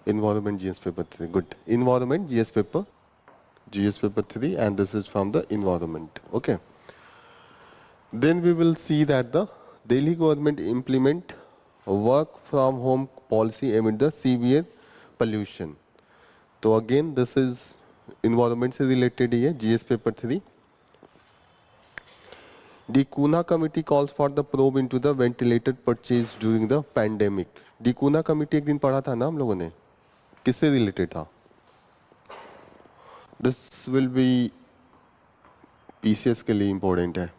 Environment GS paper 3. Good. Environment GS paper 3, and this is from the environment. Okay. Then we will see that the Delhi government implement work from home policy amid the severe pollution. तो again this is environment से related ही है, GS paper 3. The Kuna committee calls for the probe into the ventilator purchase during the pandemic. The Kuna committee एक दिन पढ़ा था ना हम लोगों ने, किससे रिलेटेड था? This will be PCS के लिए इम्पोर्टेंट है.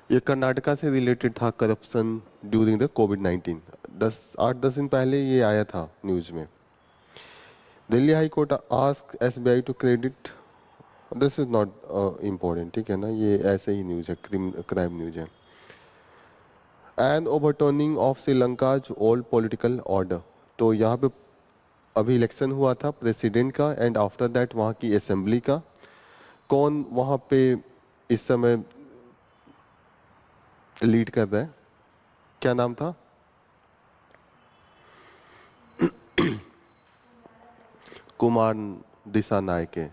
ये कर्नाटका से रिलेटेड था, करप्शन ड्यूरिंग द कोविड-19. 8-10 दिन पहले ये आया था न्यूज में. Delhi high court ask SBI to credit. This is not important, ठीक है ना, ये ऐसे ही न्यूज है, क्राइम न्यूज है. And overturning of Sri Lanka's old political order. तो यहाँ पे अभी इलेक्शन हुआ था प्रेसिडेंट का, एंड आफ्टर दैट वहाँ की असेंबली का. कौन वहाँ पे इस समय लीड कर रहा है, क्या नाम था? कुमार दिसानायके,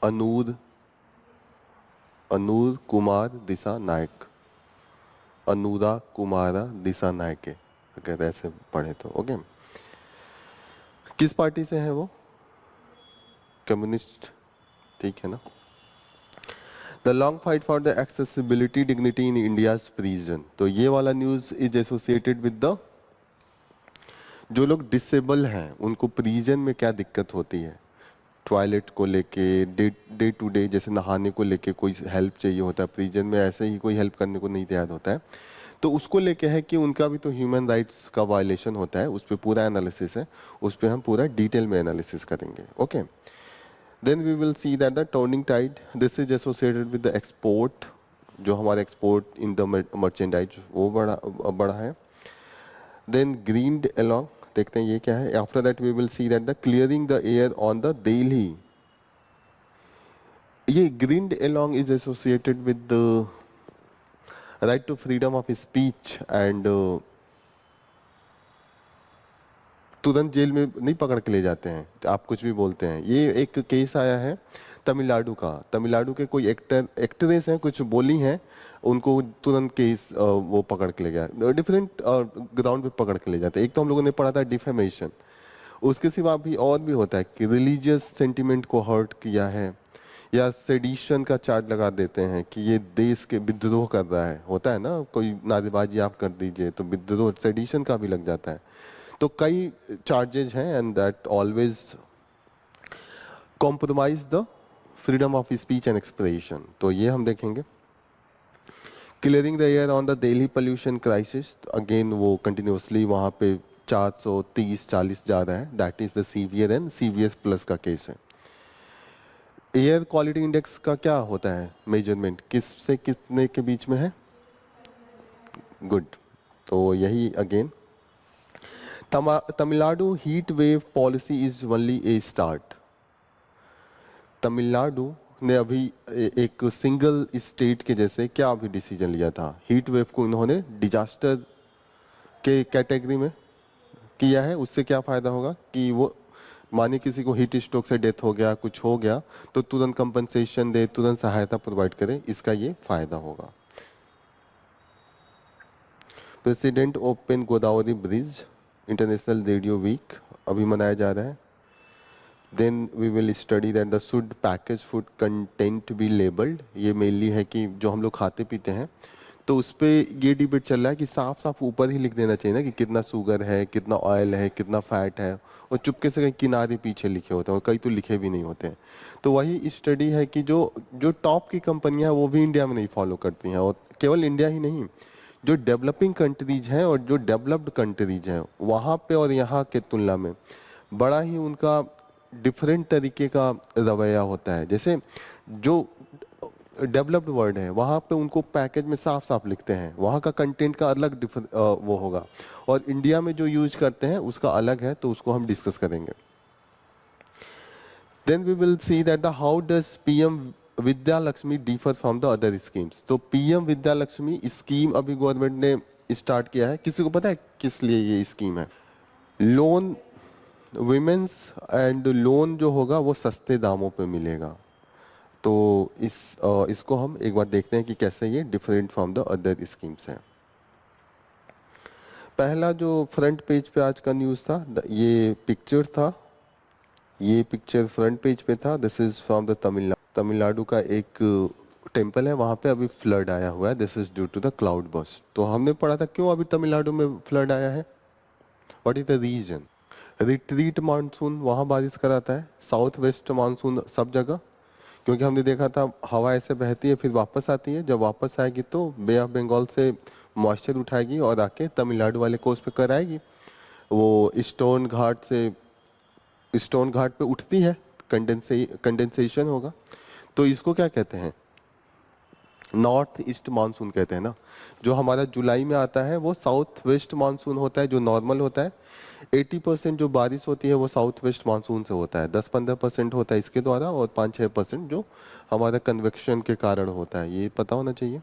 अनूर कुमार दिसानायक, अनुरा कुमारा दिसानायके, अगर ऐसे पढ़े तो. ओके. किस पार्टी से है वो? कम्युनिस्ट, ठीक है ना. The long fight for the accessibility dignity in India's prison. तो ये वाला news is associated with the, जो लोग डिसेबल हैं उनको प्रिजन में क्या दिक्कत होती है, टॉयलेट को लेके, डे टू डे जैसे नहाने को लेके कोई हेल्प चाहिए होता है प्रिजन में, ऐसे ही कोई हेल्प करने को नहीं तैयार होता है, तो उसको लेके है कि उनका भी तो ह्यूमन राइट्स का वायलेशन होता है. उस पर पूरा एनालिसिस है, उस पर हम पूरा डिटेल में एनालिसिस करेंगे. Okay. Then we will see that the turning tide, this is associated with the export. जो हमारा एक्सपोर्ट इन द मर्चेंडाइज वो बड़ा है. देन ग्रीन्ड अलॉन्ग, देखते हैं ये क्या है. After that we will see that the clearing the air on the Delhi. ये grind along is associated with the right to freedom of speech and तुरंत जेल में नहीं पकड़ के ले जाते हैं, आप कुछ भी बोलते हैं. ये एक केस आया है तमिलनाडु का. तमिलनाडु के कोई एक्ट्रेस हैं, कुछ बोली हैं, उनको तुरंत केस वो पकड़ के ले गया. डिफरेंट ग्राउंड पे पकड़ के ले जाते हैं. एक तो हम लोगों ने पढ़ा था डिफेमेशन, उसके सिवा भी और भी होता है कि रिलीजियस सेंटिमेंट को हर्ट किया है, या सेडिशन का चार्ज लगा देते हैं कि ये देश के विद्रोह कर रहा है. होता है ना, कोई नारेबाजी आप कर दीजिए तो विद्रोह, सेडिशन का भी लग जाता है. तो कई चार्जेज हैं, and that always compromise the freedom of speech and expression. तो ये हम देखेंगे. Clearing the air on the Delhi pollution crisis, again वो कंटिन्यूसली वहाँ पे 430-40 जा रहा है. That is the severe and severe plus का केस है. एयर क्वालिटी इंडेक्स का क्या होता है मेजरमेंट, किस से कितने के बीच में है? गुड. तो यही again Tamil Nadu heat wave policy is only A start. Tamil Nadu ने अभी एक सिंगल स्टेट के जैसे क्या अभी डिसीजन लिया था, हीट वेव को इन्होंने डिजास्टर के कैटेगरी में किया है. उससे क्या फायदा होगा कि वो माने किसी को हीट स्ट्रोक से डेथ हो गया, कुछ हो गया, तो तुरंत कंपनसेशन दे, तुरंत सहायता प्रोवाइड करे, इसका ये फायदा होगा. President open Godavari bridge, international radio week अभी मनाया जा रहा है. Then we will study that the should package food content be labelled. ये मेनली है कि जो हम लोग खाते पीते हैं, तो उस पर ये डिबेट चल रहा है कि साफ साफ ऊपर ही लिख देना चाहिए ना कि कितना शुगर है, कितना ऑयल है, कितना फैट है, और चुपके से कहीं किनारे पीछे लिखे होते हैं, और कई तो लिखे भी नहीं होते हैं. तो वही स्टडी है कि जो टॉप की कंपनियां वो भी इंडिया में नहीं फॉलो करती हैं. और केवल इंडिया ही नहीं, जो डेवलपिंग कंट्रीज हैं और जो डेवलप्ड कंट्रीज हैं, वहाँ पे और यहाँ के तुलना में बड़ा ही उनका डिफरेंट तरीके का रवैया होता है. जैसे जो डेवलप्ड वर्ल्ड है वहाँ पे उनको पैकेज में साफ साफ लिखते हैं, वहाँ का कंटेंट का अलग वो होगा, और इंडिया में जो यूज करते हैं उसका अलग है. तो उसको हम डिस्कस करेंगे. Then we will see that the how does PM Vidya Lakshmi differ from the other schemes. तो पीएम विद्या लक्ष्मी स्कीम अभी गवर्नमेंट ने स्टार्ट किया है. किसी को पता है किस लिए ये स्कीम है? लोन विमेंस एंड लोन जो होगा वो सस्ते दामों पे मिलेगा। तो इसको हम एक बार देखते हैं कि कैसे ये different from the other schemes है। पहला जो फ्रंट पेज पे आज का न्यूज़ था, ये पिक्चर था, ये पिक्चर फ्रंट पेज पे था। This is from the Tamil Nadu का एक टेम्पल है, वहाँ पे अभी फ्लड आया हुआ है। This is due to the cloud burst. तो हमने पढ़ा था क्यों अभी तमिलनाडु में फ्लड आया है, what is the reason. Retreat monsoon वहाँ बारिश कराता है, साउथ वेस्ट मानसून सब जगह, क्योंकि हमने देखा था हवा ऐसे बहती है फिर वापस आती है, जब वापस आएगी तो बे ऑफ बंगाल से मॉइस्चर उठाएगी और आके तमिलनाडु वाले कोस्ट पे कर आएगी। वो स्टोन घाट पे उठती है, कंडेंसेशन होगा। तो इसको क्या कहते हैं, नॉर्थ ईस्ट मानसून कहते हैं ना। जो हमारा जुलाई में आता है वो साउथ वेस्ट मानसून होता है, जो नॉर्मल होता है। 80% जो बारिश होती है वो साउथ वेस्ट मानसून से होता है, 10-15% होता है इसके द्वारा, और 5-6% जो हमारा कन्वेक्शन के कारण होता है, ये पता होना चाहिए।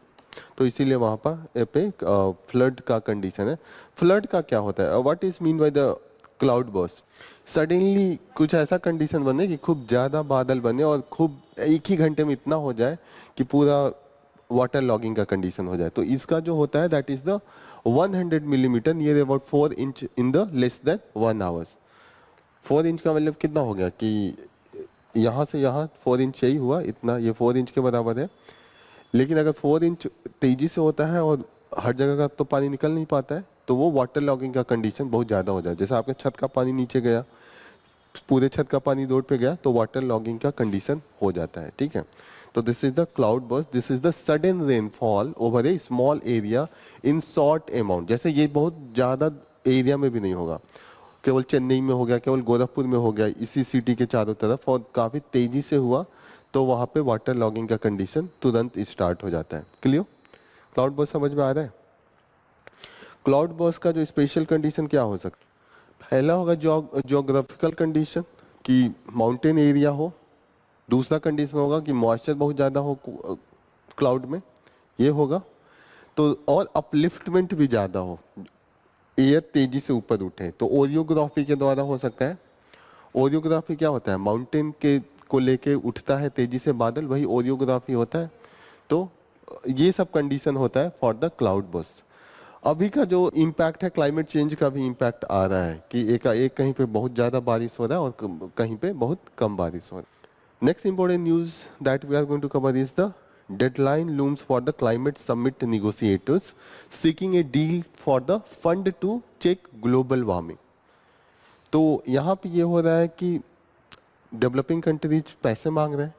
तो इसीलिए वहाँ पर पे फ्लड का कंडीशन है। फ्लड का क्या होता है, what is mean by the cloud burst. Suddenly कुछ ऐसा कंडीशन बने कि खूब ज़्यादा बादल बने और खूब एक ही घंटे में इतना हो जाए कि पूरा वाटर लॉगिंग का कंडीशन हो जाए। तो इसका जो होता है that is the 100 millimetre, near about 4 inch in the less than 1 hours. 4 inch का मतलब कितना हो गया कि यहाँ से यहाँ 4 इंच यही हुआ, इतना ये 4 इंच के बराबर है। लेकिन अगर 4 इंच तेजी से होता है और हर जगह का तो पानी निकल नहीं पाता है, तो वो वाटर लॉगिंग का कंडीशन बहुत ज़्यादा हो जाए। जैसे आपके छत का पानी नीचे गया, पूरे छत का पानी रोड पे गया, तो वाटर लॉगिंग का कंडीशन हो जाता है, ठीक है। तो this is the cloud burst, this is the sudden rainfall over A small area in short amount. जैसे ये बहुत ज़्यादा एरिया में भी नहीं होगा, केवल चेन्नई में हो गया, केवल गोरखपुर में हो गया, इसी सिटी के चारों तरफ, और काफ़ी तेज़ी से हुआ, तो वहाँ पे वाटर लॉगिंग का कंडीशन तुरंत स्टार्ट हो जाता है। क्लियर, क्लाउड बर्स्ट समझ में आ रहा है। क्लाउड बर्स्ट का जो स्पेशल कंडीशन क्या हो सकता है, पहला होगा जोग्राफिकल कंडीशन कि माउंटेन एरिया हो। दूसरा कंडीशन होगा कि मॉइस्चर बहुत ज़्यादा हो क्लाउड में, ये होगा। तो और अपलिफ्टमेंट भी ज़्यादा हो, एयर तेजी से ऊपर उठे, तो ओरियोग्राफी के द्वारा हो सकता है। ओरियोग्राफी क्या होता है, माउंटेन के को लेके उठता है तेजी से बादल, वही ओरियोग्राफी होता है। तो ये सब कंडीशन होता है फॉर द क्लाउड बर्स्ट। अभी का जो इम्पैक्ट है, क्लाइमेट चेंज का भी इम्पैक्ट आ रहा है कि एक कहीं पे बहुत ज़्यादा बारिश हो रहा है और कहीं पे बहुत कम बारिश हो रहा है। Next important news that we are going to cover is the deadline looms for the climate summit negotiators seeking a deal for the fund to check global warming। तो यहाँ पे ये हो रहा है कि डेवलपिंग कंट्रीज पैसे मांग रहे हैं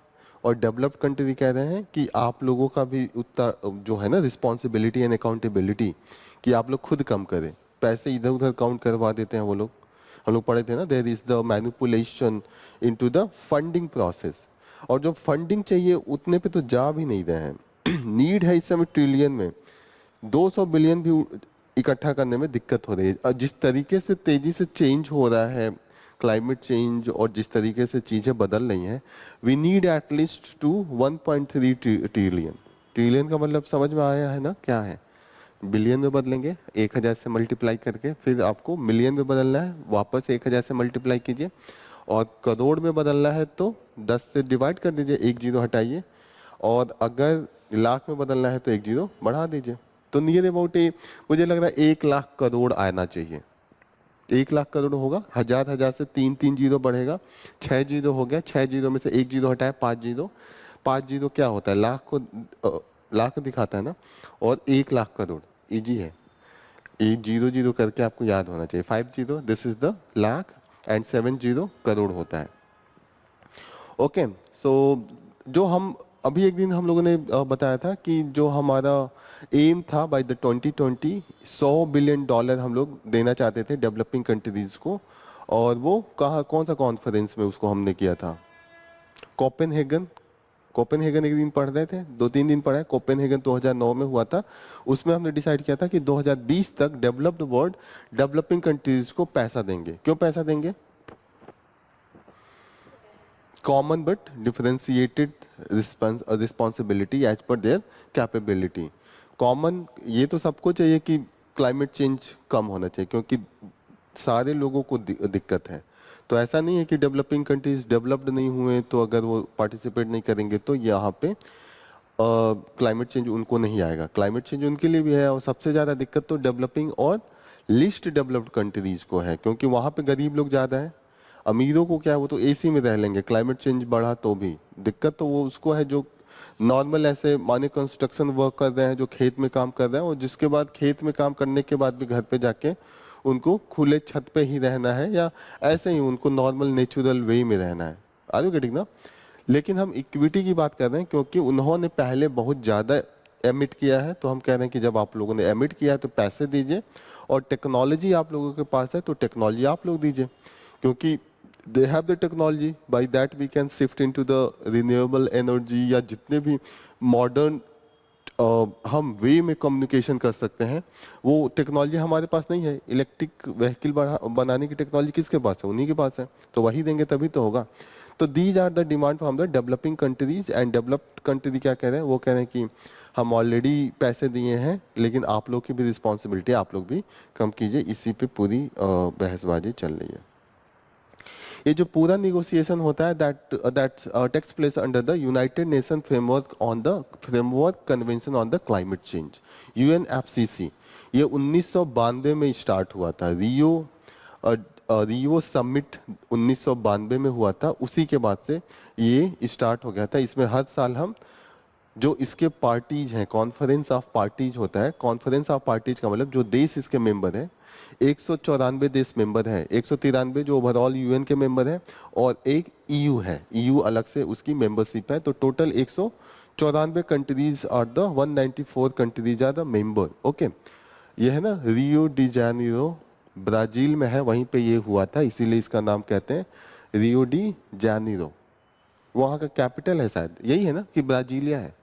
और डेवलप्ड कंट्री कह रहे हैं कि आप लोगों का भी उतना जो है ना रिस्पॉन्सिबिलिटी एंड अकाउंटेबिलिटी, कि आप लोग खुद कम करें। पैसे इधर उधर काउंट करवा देते हैं वो लोग। हम लोग पढ़े थे ना, there is the manipulation into the funding process, और जो फंडिंग चाहिए उतने पे तो जा भी नहीं रहे हैं। नीड है इस समय ट्रिलियन में, 200 बिलियन भी इकट्ठा करने में दिक्कत हो रही है। और जिस तरीके से तेजी से चेंज हो रहा है क्लाइमेट चेंज और जिस तरीके से चीज़ें बदल रही हैं, we need at least to 1.3 trillion. Trillion का मतलब समझ में आया है ना क्या है, बिलियन में बदलेंगे 1000 से मल्टीप्लाई करके, फिर आपको मिलियन में बदलना है, वापस 1000 से मल्टीप्लाई कीजिए, और करोड़ में बदलना है तो 10 से डिवाइड कर दीजिए, एक जीरो हटाइए, और अगर लाख में बदलना है तो एक जीरो बढ़ा दीजिए। तो नियर अबाउट मुझे लग रहा है 1 लाख करोड़ आना चाहिए। 1 लाख करोड़ होगा, हजार हजार से 3-3 जीरो बढ़ेगा, 6 जीरो हो गया, 6 जीरो में से एक जीरो हटाए 5 जीरो। 5 जीरो क्या होता है, लाख को लाख दिखाता है ना, और 1 लाख करोड़ इजी है, एक जीरो जीरो करके आपको याद होना चाहिए। 5 zero this is the lakh and 7 zero crore होता है। ओके, सो जो हम अभी एक दिन हम लोगों ने बताया था कि जो हमारा एम था बाय द 2020 $100 बिलियन हम लोग देना चाहते थे डेवलपिंग कंट्रीज को, और वो कहाँ कौन सा कॉन्फ्रेंस में उसको हमने किया था, कोपेनहेगन। कोपेनहेगन एक दिन पढ़ रहे थे, 2-3 दिन पढ़ा है। कोपेनहेगन 2009 में हुआ था। उसमें हमने डिसाइड किया था कि 2020 तक डेवलप्ड वर्ल्ड डेवलपिंग कंट्रीज को पैसा देंगे। क्यों पैसा देंगे, common but differentiated responsibility as per their capability. Common ये तो सबको चाहिए कि क्लाइमेट चेंज कम होना चाहिए, क्योंकि सारे लोगों को दिक्कत है। तो ऐसा नहीं है कि डेवलपिंग कंट्रीज डेवलप्ड नहीं हुए तो अगर वो पार्टिसिपेट नहीं करेंगे तो यहाँ पे क्लाइमेट चेंज उनको नहीं आएगा। क्लाइमेट चेंज उनके लिए भी है, और सबसे ज़्यादा दिक्कत तो डेवलपिंग और लीस्ट डेवलप्ड कंट्रीज को है, क्योंकि वहाँ पे गरीब लोग ज़्यादा है। अमीरों को क्या है, वो तो एसी में रह लेंगे, क्लाइमेट चेंज बढ़ा तो भी दिक्कत तो वो उसको है जो नॉर्मल ऐसे माने कंस्ट्रक्शन वर्क कर रहे हैं, जो खेत में काम कर रहे हैं, और जिसके बाद खेत में काम करने के बाद भी घर पे जाके उनको खुले छत पे ही रहना है, या ऐसे ही उनको नॉर्मल नेचुरल वे में रहना है। आर यू गेटिंग ना? लेकिन हम इक्विटी की बात कर रहे हैं क्योंकि उन्होंने पहले बहुत ज़्यादा एमिट किया है, तो हम कह रहे हैं कि जब आप लोगों ने एमिट किया है तो पैसे दीजिए, और टेक्नोलॉजी आप लोगों के पास है तो टेक्नोलॉजी आप लोग दीजिए, क्योंकि they have the technology, by that we can shift into the renewable energy, या जितने भी मॉडर्न हम वे में कम्युनिकेशन कर सकते हैं, वो टेक्नोलॉजी हमारे पास नहीं है। इलेक्ट्रिक व्हीकल बनाने की टेक्नोलॉजी किसके पास है? उन्हीं के पास है, तो वही देंगे तभी तो होगा। तो these are the demand from the developing countries, and developed country क्या कह रहे हैं? वो कह रहे हैं कि हम ऑलरेडी पैसे दिए हैं, लेकिन आप लोग की भी रिस्पॉन्सिबिलिटी, आप लोग भी कम कीजिए। इसी पे पूरी बहसबाजी चल रही है। ये जो पूरा निगोशिएशन होता है that takes place under the United Nation framework convention on the climate change, UNFCC. ये 1992 में स्टार्ट हुआ था। रियो समिट 1992 में हुआ था, उसी के बाद से ये स्टार्ट हो गया था। इसमें हर साल हम जो इसके पार्टीज हैं, कॉन्फ्रेंस ऑफ पार्टीज होता है, कॉन्फ्रेंस ऑफ पार्टीज का मतलब जो देश इसके मेंबर है, 194 देश मेंबर है, 193 जो ओवरऑल यूएन के मेंबर है, और एक ईयू है, ईयू अलग से उसकी मेंबरशिप है। तो टोटल 194 कंट्रीज और the 194 countries are the member. Okay, ये है ना रियो डी जेनेरो, ब्राजील में है, वहीं पे ये हुआ था, इसीलिए इसका नाम कहते हैं रियो डी जेनेरो। वहाँ का कैपिटल है शायद यही है ना, कि ब्राजीलिया है?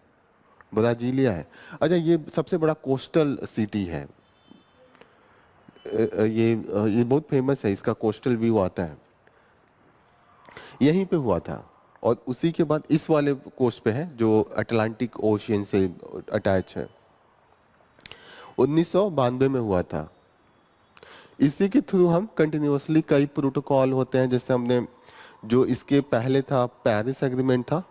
ब्राजीलिया है। अच्छा, ये सबसे बड़ा कोस्टल सिटी है। ये बहुत फेमस है, इसका कोस्टल व्यू आता है, यहीं पे हुआ था। और उसी के बाद इस वाले कोस्ट पे है जो अटलांटिक ओशियन से अटैच है, 1992 में हुआ था। इसी के थ्रू हम कंटिन्यूअसली कई प्रोटोकॉल होते हैं, जैसे हमने जो इसके पहले था पेरिस एग्रीमेंट था।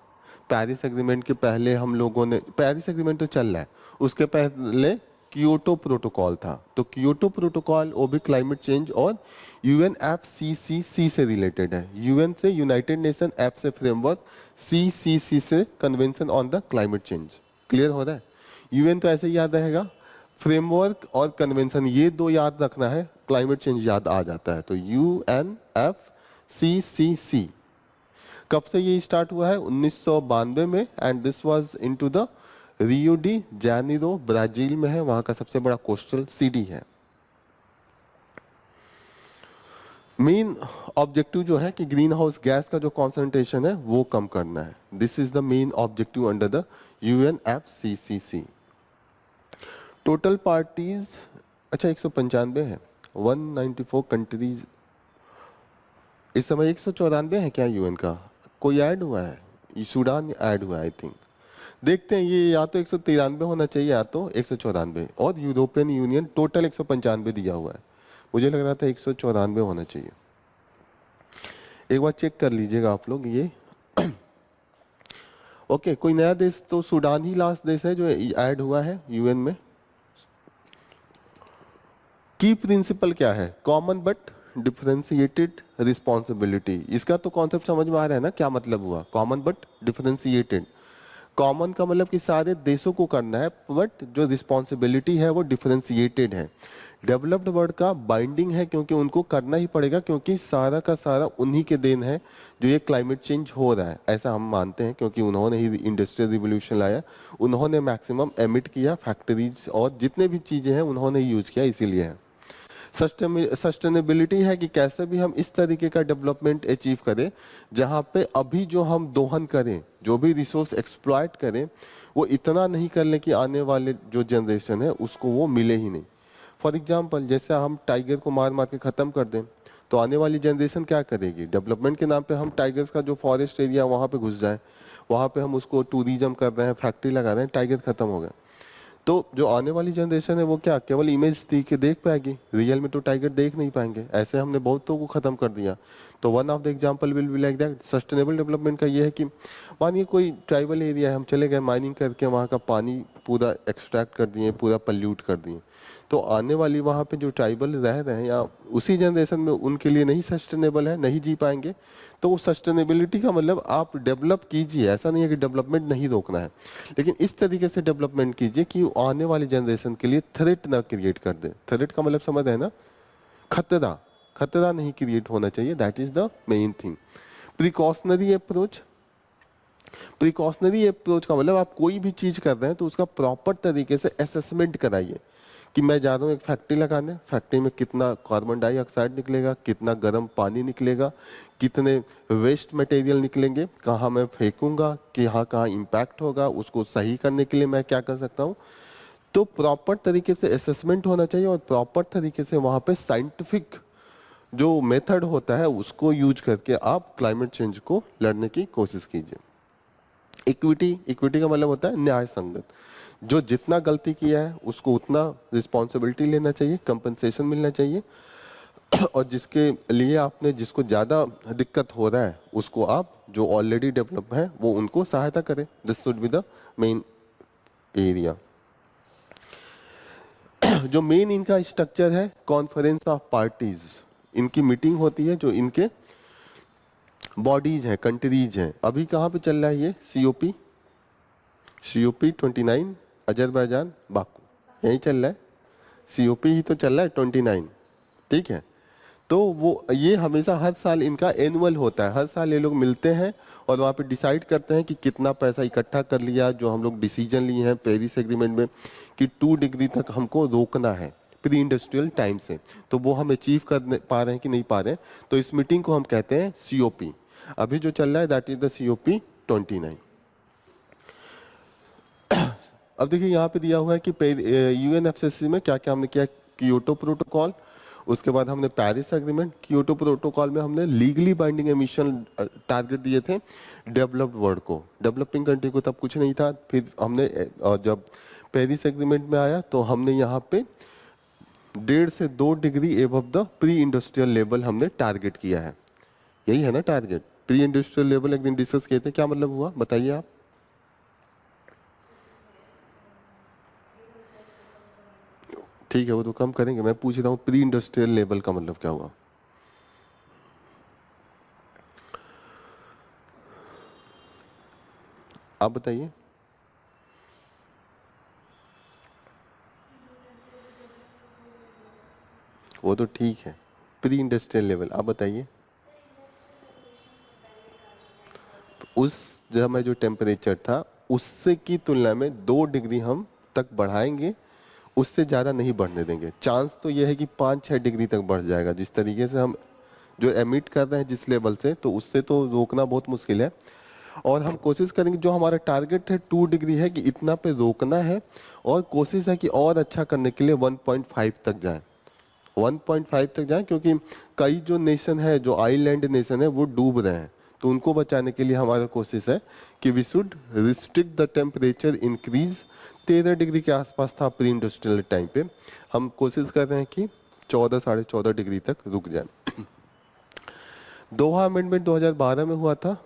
पेरिस एग्रीमेंट के पहले हम लोगों ने, पेरिस एग्रीमेंट तो चल रहा है, उसके पहले कियोटो प्रोटोकॉल था। तो कियोटो प्रोटोकॉल वो भी क्लाइमेट चेंज और यूएनएफसीसीसी से रिलेटेड है। यूएन से यूनाइटेड नेशन, एफ से फ्रेमवर्क, सीसीसी से convention on the climate change. Clear हो रहा है? यूएन तो ऐसे ही याद रहेगा, फ्रेमवर्क और कन्वेंशन ये दो याद रखना है, क्लाइमेट चेंज याद आ जाता है। तो यूएनएफसीसीसी कब से ये स्टार्ट हुआ है? 1992 में, and this was into the Rio de Janeiro, Brazil में है, वहां का सबसे बड़ा कोस्टल सिटी है। मेन ऑब्जेक्टिव जो है कि ग्रीन हाउस गैस का जो कॉन्सेंट्रेशन है वो कम करना है। This is the main objective under the UNFCCC. Total parties अच्छा 195 है, 194 कंट्रीज। इस समय 194 है क्या यूएन का? कोई ऐड हुआ है? सूडान ऐड हुआ है आई थिंक। देखते हैं, ये या तो 193 होना चाहिए या तो 194, और यूरोपियन यूनियन टोटल 195 दिया हुआ है। मुझे लग रहा था 194 होना चाहिए। एक बार चेक कर लीजिएगा आप लोग ये। ओके, कोई नया देश? तो सूडान ही लास्ट देश है जो ऐड हुआ है यूएन में। की प्रिंसिपल क्या है? Common but differentiated responsibility. इसका तो कॉन्सेप्ट समझ में आ रहा है ना, क्या मतलब हुआ कॉमन बट डिफरेंशिएटेड? कॉमन का मतलब कि सारे देशों को करना है, बट जो रिस्पॉन्सिबिलिटी है वो डिफरेंशिएटेड है। डेवलप्ड वर्ल्ड का बाइंडिंग है, क्योंकि उनको करना ही पड़ेगा, क्योंकि सारा का सारा उन्हीं के देन है जो ये क्लाइमेट चेंज हो रहा है, ऐसा हम मानते हैं, क्योंकि उन्होंने ही इंडस्ट्रियल रिवोल्यूशन लाया, उन्होंने मैक्सिमम एमिट किया, फैक्ट्रीज और जितने भी चीजें हैं उन्होंने यूज किया, इसीलिए है। सस्टेनेबिलिटी है कि कैसे भी हम इस तरीके का डेवलपमेंट अचीव करें जहां पे अभी जो हम दोहन करें, जो भी रिसोर्स एक्सप्लॉइट करें, वो इतना नहीं कर ले कि आने वाले जो जनरेशन है उसको वो मिले ही नहीं। फॉर एग्जाम्पल, जैसे हम टाइगर को मार मार के खत्म कर दें तो आने वाली जनरेशन क्या करेगी? डेवलपमेंट के नाम पे हम टाइगर्स का जो फॉरेस्ट एरिया वहाँ पे घुस जाए, वहाँ पे हम उसको टूरिज्म कर रहे हैं, फैक्ट्री लगा रहे हैं, टाइगर खत्म हो गया। तो जो आने वाली जनरेशन है वो क्या केवल इमेज देख पाएगी, रियल में तो टाइगर देख नहीं पाएंगे। ऐसे हमने बहुतों को खत्म कर दिया। तो one of the example will be like that. Sustainable development का ये है कि मानिए कोई ट्राइबल एरिया है, हम चले गए माइनिंग करके वहाँ का पानी पूरा एक्सट्रैक्ट कर दिए, पूरा पल्यूट कर दिए, तो आने वाली वहाँ पे जो ट्राइबल रह रहे हैं या उसी जनरेशन में उनके लिए नहीं सस्टेनेबल है, नहीं जी पाएंगे। तो वो सस्टेनेबिलिटी का मतलब आप डेवलप कीजिए, ऐसा नहीं है कि डेवलपमेंट नहीं रोकना है, लेकिन इस तरीके से डेवलपमेंट कीजिए कि वो आने वाली जनरेशन के लिए थ्रेट ना क्रिएट कर दे। थ्रेट का मतलब समझ रहे हैं ना, खतरा, खतरा नहीं क्रिएट होना चाहिए, that is the main thing. Precautionary approach, precautionary approach का मतलब आप कोई भी चीज कर रहे हैं तो उसका प्रॉपर तरीके से असेसमेंट कराइए कि मैं जा रहा हूँ एक फैक्ट्री लगाने, फैक्ट्री में कितना कार्बन डाइऑक्साइड निकलेगा, कितना गर्म पानी निकलेगा, कितने वेस्ट मटेरियल निकलेंगे, कहाँ मैं फेंकूंगा, कि हाँ कहाँ इम्पैक्ट होगा, उसको सही करने के लिए मैं क्या कर सकता हूँ। तो प्रॉपर तरीके से असेसमेंट होना चाहिए और प्रॉपर तरीके से वहाँ पे साइंटिफिक जो मेथड होता है उसको यूज करके आप क्लाइमेट चेंज को लड़ने की कोशिश कीजिए। इक्विटी, इक्विटी का मतलब होता है न्याय संगत। जो जितना गलती किया है उसको उतना रिस्पॉन्सिबिलिटी लेना चाहिए, कंपनसेशन मिलना चाहिए, और जिसके लिए आपने जिसको ज़्यादा दिक्कत हो रहा है उसको आप जो ऑलरेडी डेवलप है वो उनको सहायता करें। This should be the main area. जो मेन इनका स्ट्रक्चर है, कॉन्फ्रेंस ऑफ पार्टीज, इनकी मीटिंग होती है, जो इनके बॉडीज हैं, कंट्रीज हैं। अभी कहाँ पे चल रहा है ये COP 29 अजरबैजान बाकू, यही चल रहा है। COP ही तो चल रहा है 29, ठीक है। तो वो ये हमेशा हर साल इनका एनुअल होता है, हर साल ये लोग मिलते हैं और वहाँ पे डिसाइड करते हैं कि कितना पैसा इकट्ठा कर लिया, जो हम लोग डिसीजन लिए हैं पेरिस एग्रीमेंट में कि 2 डिग्री तक हमको रोकना है प्री इंडस्ट्रियल टाइम से, तो वो हम अचीव कर पा रहे हैं कि नहीं पा रहे हैं। तो इस मीटिंग को हम कहते हैं COP। अभी जो चल रहा है दैट इज द COP 29। अब देखिए यहाँ पे दिया हुआ है कि UNFCCC में क्या क्या हमने किया। कियोटो प्रोटोकॉल, उसके बाद हमने पेरिस एग्रीमेंट। कियोटो प्रोटोकॉल में हमने लीगली बाइंडिंग एमिशन टारगेट दिए थे डेवलप्ड वर्ल्ड को, डेवलपिंग कंट्री को तब कुछ नहीं था। फिर हमने जब पेरिस एग्रीमेंट में आया तो हमने यहाँ पे 1.5 से 2 degree above the pre industrial level हमने टारगेट किया है। यही है ना टारगेट, प्री इंडस्ट्रियल लेवल एक दिन डिस्कस किए थे, क्या मतलब हुआ बताइए आप। ठीक है वो तो कम करेंगे, मैं पूछ रहा हूँ प्री इंडस्ट्रियल लेवल का मतलब क्या हुआ। आप बताइए। वो तो ठीक है, प्री इंडस्ट्रियल लेवल आप बताइए। उस समय जो टेम्परेचर था उससे की तुलना में 2 डिग्री हम तक बढ़ाएंगे, उससे ज़्यादा नहीं बढ़ने देंगे। चांस तो यह है कि 5-6 डिग्री तक बढ़ जाएगा, जिस तरीके से हम जो एमिट कर रहे हैं जिस लेवल से, तो उससे तो रोकना बहुत मुश्किल है। और हम कोशिश करेंगे, जो हमारा टारगेट है 2 डिग्री है कि इतना पे रोकना है, और कोशिश है कि और अच्छा करने के लिए 1.5 तक जाएं, 1.5 तक जाएं, क्योंकि कई जो नेशन है, जो आइलैंड नेशन है, वो डूब रहे हैं। तो उनको बचाने के लिए हमारा कोशिश है कि we should restrict the temperature increase. 13 degree के आसपास था प्री इंडस्ट्रियल टाइम पे, हम कोशिश कर रहे हैं कि 14-14.5 डिग्री तक रुक जाए। दोहा अमेंडमेंट 2012 में हुआ था।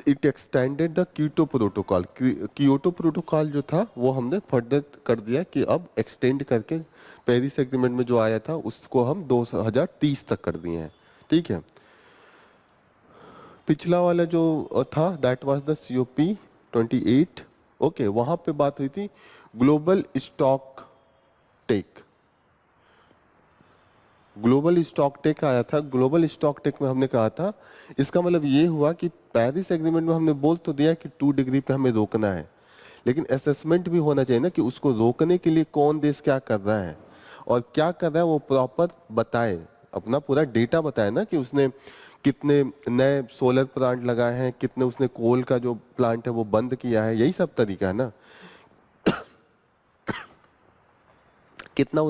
It extended the Kyoto protocol. Kyoto protocol जो था वो हमने फर्दर कर दिया कि अब एक्सटेंड करके पेरिस एग्रीमेंट में जो आया था उसको हम 2030 तक कर दिए हैं, ठीक है। पिछला वाला जो था दैट वाज द COP 28। ओके, वहां पे बात हुई थी global stock take. Global stock take आया था। ग्लोबल स्टॉक टेक में हमने कहा था, इसका मतलब ये हुआ कि पेरिस एग्रीमेंट में हमने बोल तो दिया कि 2 डिग्री पे हमें रोकना है, लेकिन असेसमेंट भी होना चाहिए ना कि उसको रोकने के लिए कौन देश क्या कर रहा है, और क्या कर रहा है वो प्रॉपर बताए, अपना पूरा डेटा बताए ना कि उसने कितने नए सोलर प्लांट लगाए हैं, कितने उसने कोल का जो प्लांट है वो बंद किया है, यही सब तरीका है ना। कितना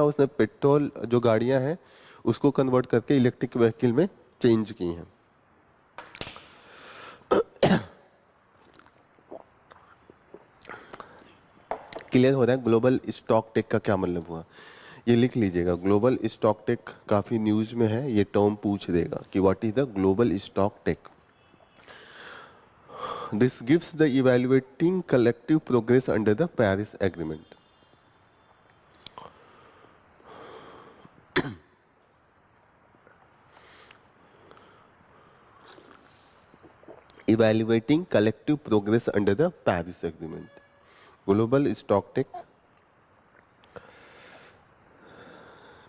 उसने पेट्रोल जो गाड़ियां हैं उसको कन्वर्ट करके इलेक्ट्रिक व्हीकल में चेंज की हैं। क्लियर हो रहा है ग्लोबल स्टॉक टेक का क्या मतलब हुआ? ये लिख लीजिएगा, ग्लोबल स्टॉक टेक काफी न्यूज में है, ये टर्म पूछ देगा कि what is the global stock take. This gives the evaluating collective progress under the Paris Agreement. evaluating collective progress under the Paris Agreement. Global stock take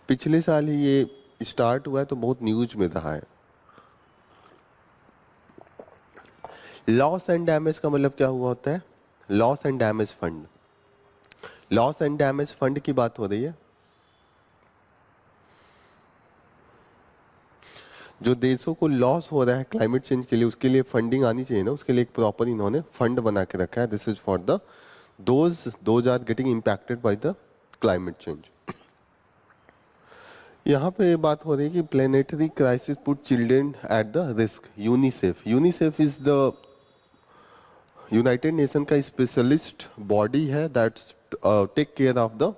पिछले साल ही ये स्टार्ट हुआ है तो बहुत न्यूज में रहा है. लॉस एंड डैमेज का मतलब क्या हुआ होता है? Loss and damage fund. Loss and damage fund की बात हो रही है. जो देशों को लॉस हो रहा है क्लाइमेट चेंज के लिए, उसके लिए फंडिंग आनी चाहिए ना, उसके लिए एक प्रॉपर इन्होंने फंड बना के रखा है. This is for the those are getting impacted by the climate change. यहाँ पे बात हो रही है कि planetary crisis put children at the risk. UNICEF. UNICEF is the United Nation का स्पेशलिस्ट बॉडी है that take care of the,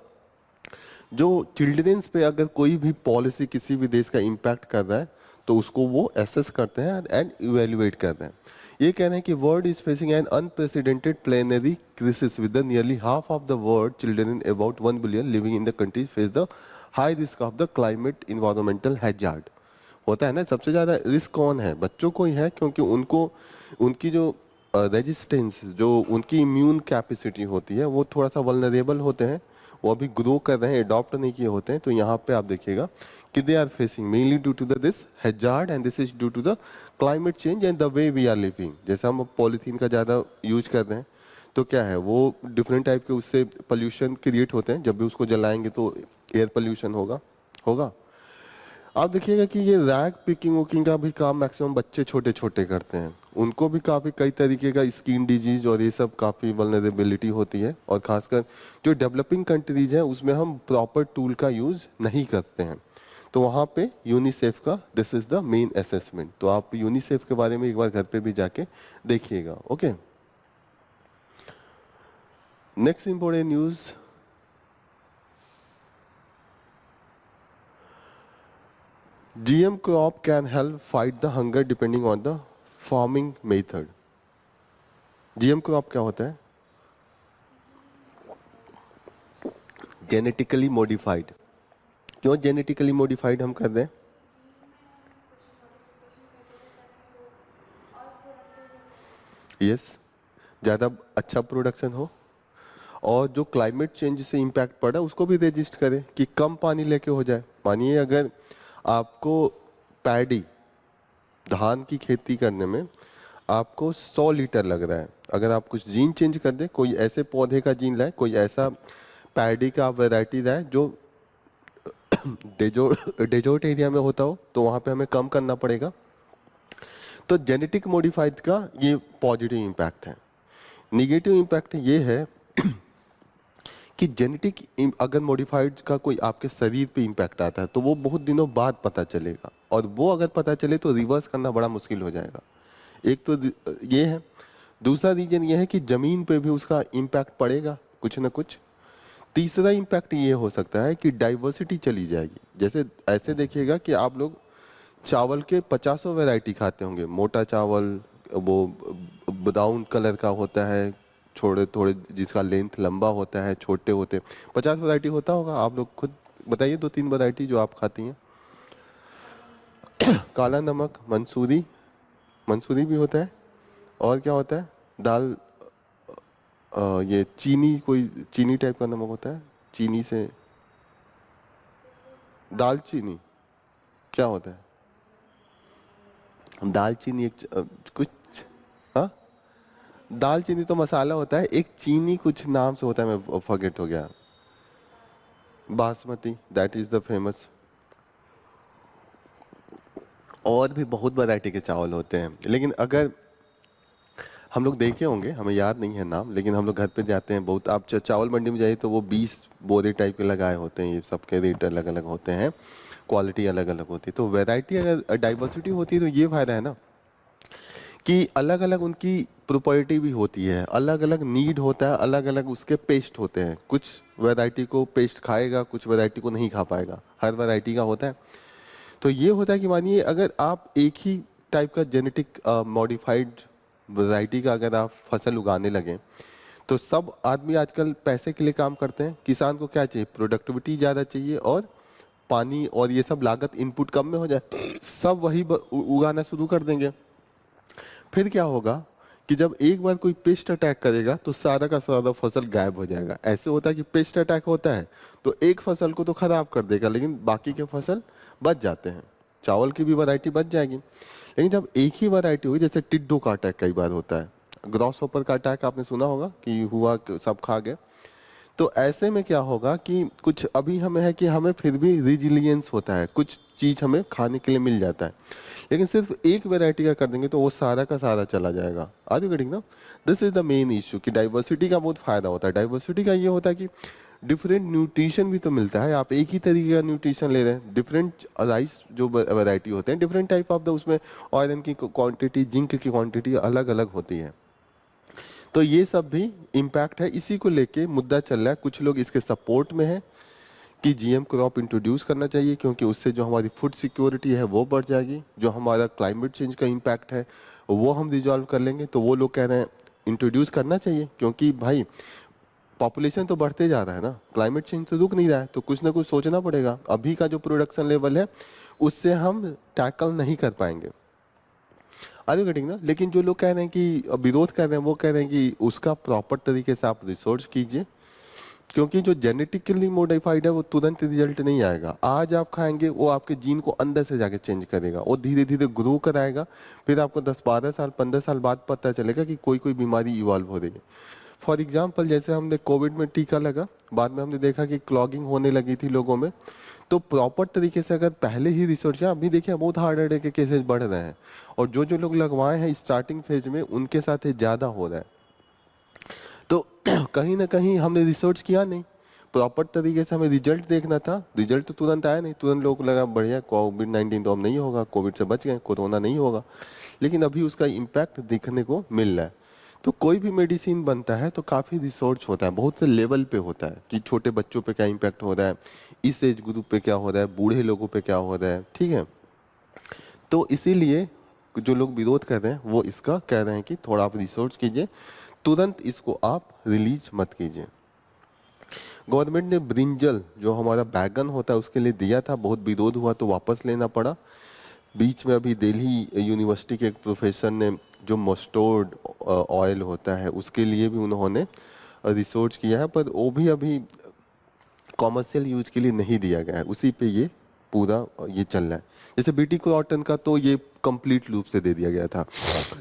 जो चिल्ड्रंस पे अगर कोई भी पॉलिसी किसी भी देश का इम्पैक्ट कर रहा है तो उसको वो एसेस करते हैं एंड इवेल्युएट करते हैं. ये कह रहे हैं कि world is facing an unprecedented plenary crisis with nearly half of the world children about 1 billion living in the countries face the high risk of the climate environmental hazard. होता है ना, सबसे ज्यादा रिस्क कौन है? बच्चों को ही है, क्योंकि उनको उनकी जो रेजिस्टेंस, जो उनकी इम्यून कैपेसिटी होती है वो थोड़ा सा वल्नरेबल होते हैं, वो अभी ग्रो कर रहे हैं, अडॉप्ट नहीं किए होते हैं. तो यहाँ पे आप देखिएगा कि they are facing mainly due to this hazard and this is due to the climate change and the way we are living. जैसे हम पॉलीथीन का ज़्यादा यूज कर रहे हैं तो क्या है, वो डिफरेंट टाइप के उससे पोल्यूशन क्रिएट होते हैं. जब भी उसको जलाएंगे तो एयर पोल्यूशन होगा. आप देखिएगा कि ये रैग पिकिंग वुकिंग का भी काम मैक्सिमम बच्चे छोटे छोटे करते हैं. उनको भी काफ़ी कई तरीके का स्किन डिजीज और ये सब काफ़ी वल्नरेबिलिटी होती है. और खासकर जो डेवलपिंग कंट्रीज हैं उसमें हम प्रॉपर टूल का यूज़ नहीं करते हैं. तो वहाँ पे यूनिसेफ का this is the main assessment. तो आप यूनिसेफ के बारे में एक बार घर पे भी जाके देखिएगा. Okay, next important news. GM crop can help fight the hunger depending on the farming method. GM crop क्या होता है? Genetically modified. क्यों जेनेटिकली मॉडिफाइड हम कर रहे हैं? यस, ज़्यादा अच्छा प्रोडक्शन हो और जो क्लाइमेट चेंज से इम्पैक्ट पड़ा उसको भी रजिस्ट करे कि कम पानी लेके हो जाए. मानिए अगर आपको पैडी धान की खेती करने में आपको 100 लीटर लग रहा है, अगर आप कुछ जीन चेंज कर दे, कोई ऐसे पौधे का जीन लाए, कोई ऐसा पैडी का वैरायटी लाए जो डेजर्ट एरिया में होता हो, तो वहाँ पे हमें कम करना पड़ेगा. तो जेनेटिक मॉडिफाइड का ये पॉजिटिव इम्पैक्ट है. निगेटिव इम्पैक्ट ये है कि जेनेटिक अगर मॉडिफाइड का कोई आपके शरीर पे इम्पैक्ट आता है तो वो बहुत दिनों बाद पता चलेगा, और वो अगर पता चले तो रिवर्स करना बड़ा मुश्किल हो जाएगा. एक तो ये है. दूसरा रीजन ये है कि जमीन पे भी उसका इम्पैक्ट पड़ेगा कुछ ना कुछ. तीसरा इम्पैक्ट ये हो सकता है कि डाइवर्सिटी चली जाएगी. जैसे ऐसे देखिएगा कि आप लोग चावल के 50 वैरायटी खाते होंगे. मोटा चावल, वो ब्राउन कलर का होता है, थोड़े थोड़े जिसका लेंथ लंबा होता है, छोटे होते, 50 वैरायटी होता होगा. आप लोग खुद बताइए 2-3 वैरायटी जो आप खाती हैं. काला नमक, मंसूरी भी होता है. और क्या होता है? दाल, ये चीनी, कोई चीनी टाइप का नमक होता है, चीनी से दालचीनी. क्या होता है दालचीनी? एक कुछ, हाँ, दालचीनी तो मसाला होता है, एक चीनी कुछ नाम से होता है, मैं फॉरगेट हो गया. Basmati, that is the famous. और भी बहुत वैरायटी के चावल होते हैं. लेकिन अगर हम लोग देखे होंगे, हमें याद नहीं है नाम, लेकिन हम लोग घर पे जाते हैं बहुत, आप चावल मंडी में जाइए तो वो 20 बोरे टाइप के लगाए होते हैं. ये सबके रेट अलग अलग होते हैं, क्वालिटी अलग अलग होती है. तो वैरायटी अगर डाइवर्सिटी होती है तो ये फायदा है ना कि अलग अलग उनकी प्रॉपर्टी भी होती है, अलग अलग नीड होता है, अलग अलग उसके पेस्ट होते हैं। कुछ वैरायटी को पेस्ट खाएगा, कुछ वैरायटी को नहीं खा पाएगा, हर वैरायटी का होता है। तो ये होता है कि मानिए अगर आप एक ही टाइप का जेनेटिक मॉडिफाइड वैरायटी का अगर आप फसल उगाने लगे, तो सब आदमी आजकल पैसे के लिए काम करते हैं। किसान को क्या चाहिए? प्रोडक्टिविटी ज़्यादा चाहिए और पानी और ये सब लागत इनपुट कम में हो जाए, सब वही उगाना शुरू कर देंगे। फिर क्या होगा कि जब एक बार कोई पेस्ट अटैक करेगा तो सारा का सारा फसल गायब हो जाएगा। ऐसे होता है कि पेस्ट अटैक होता है तो एक फसल को तो खराब कर देगा, लेकिन बाकी के फसल बच जाते हैं। चावल की भी वैरायटी बच जाएगी। लेकिन जब एक ही वैरायटी हुई, जैसे टिड्डों का अटैक कई बार होता है, ग्रॉस हॉपर का अटैक आपने सुना होगा कि हुआ, सब खा गए। तो ऐसे में क्या होगा कि कुछ अभी हमें है कि हमें फिर भी रिजिलियंस होता है, कुछ चीज हमें खाने के लिए मिल जाता है। लेकिन सिर्फ एक वैरायटी का कर देंगे तो वो सारा का सारा चला जाएगा। आर यू गेटिंग ना? This is the main issue कि डाइवर्सिटी का बहुत फायदा होता है। डाइवर्सिटी का ये होता है कि डिफरेंट न्यूट्रिशन भी तो मिलता है। आप एक ही तरीके का न्यूट्रिशन ले रहे हैं, डिफरेंट राइस जो वैरायटी होते हैं, डिफरेंट टाइप ऑफ द उसमें आयरन की क्वांटिटी, जिंक की क्वांटिटी अलग अलग होती है। तो ये सब भी इम्पैक्ट है। इसी को लेके मुद्दा चल रहा है, कुछ लोग इसके सपोर्ट में है कि जीएम क्रॉप इंट्रोड्यूस करना चाहिए, क्योंकि उससे जो हमारी फूड सिक्योरिटी है वो बढ़ जाएगी, जो हमारा क्लाइमेट चेंज का इम्पैक्ट है वो हम रिजॉल्व कर लेंगे। तो वो लोग कह रहे हैं इंट्रोड्यूस करना चाहिए, क्योंकि भाई पॉपुलेशन तो बढ़ते जा रहा है ना, क्लाइमेट चेंज तो रुक नहीं रहा है, तो कुछ ना कुछ सोचना पड़ेगा। अभी का जो प्रोडक्शन लेवल है उससे हम टैकल नहीं कर पाएंगे। आर यू गेटिंग ना? लेकिन जो लोग कह रहे हैं कि विरोध कर रहे हैं, वो कह रहे हैं कि उसका प्रॉपर तरीके से आप रिसर्च कीजिए, क्योंकि जो जेनेटिकली मॉडिफाइड है वो तुरंत रिजल्ट नहीं आएगा। आज आप खाएंगे वो आपके जीन को अंदर से जाके चेंज करेगा, वो धीरे धीरे ग्रो कराएगा। फिर आपको 10-12 साल 15 साल बाद पता चलेगा कि कोई कोई बीमारी इवॉल्व हो रही है। फॉर एग्जाम्पल, जैसे हमने कोविड में टीका लगा, बाद में हमने देखा कि क्लॉगिंग होने लगी थी लोगों में। तो प्रॉपर तरीके से अगर पहले ही रिसर्च किया, अभी देखिए बहुत हार्ड के केसेस बढ़ रहे हैं, और जो जो लोग लगवाए हैं स्टार्टिंग फेज में उनके साथ ये ज्यादा हो रहा है। तो कहीं ना कहीं हमने रिसर्च किया नहीं, प्रॉपर तरीके से हमें रिजल्ट देखना था। रिजल्ट तो तुरंत आया नहीं, तुरंत लोग लगा बढ़िया कोविड-19 तो अब नहीं होगा, कोविड से बच गए, कोरोना नहीं होगा। लेकिन अभी उसका इम्पैक्ट दिखने को मिल रहा है। तो कोई भी मेडिसिन बनता है तो काफ़ी रिसर्च होता है, बहुत से लेवल पे होता है कि छोटे बच्चों पे क्या इम्पैक्ट हो रहा है, इस एज ग्रुप पे क्या हो रहा है, बूढ़े लोगों पे क्या हो रहा है, ठीक है। तो इसीलिए जो लोग विरोध कर रहे हैं वो इसका कह रहे हैं कि थोड़ा आप रिसर्च कीजिए, तुरंत इसको आप रिलीज मत कीजिए। गवर्नमेंट ने ब्रिंजल जो हमारा बैगन होता है उसके लिए दिया था, बहुत विरोध हुआ तो वापस लेना पड़ा। बीच में अभी दिल्ली यूनिवर्सिटी के एक प्रोफेसर ने जो मस्टर्ड ऑयल होता है उसके लिए भी उन्होंने रिसर्च किया है, पर वो भी अभी कॉमर्शियल यूज के लिए नहीं दिया गया है। उसी पे ये पूरा ये चल रहा है। जैसे बीटी कॉटन का तो ये कंप्लीट रूप से दे दिया गया था,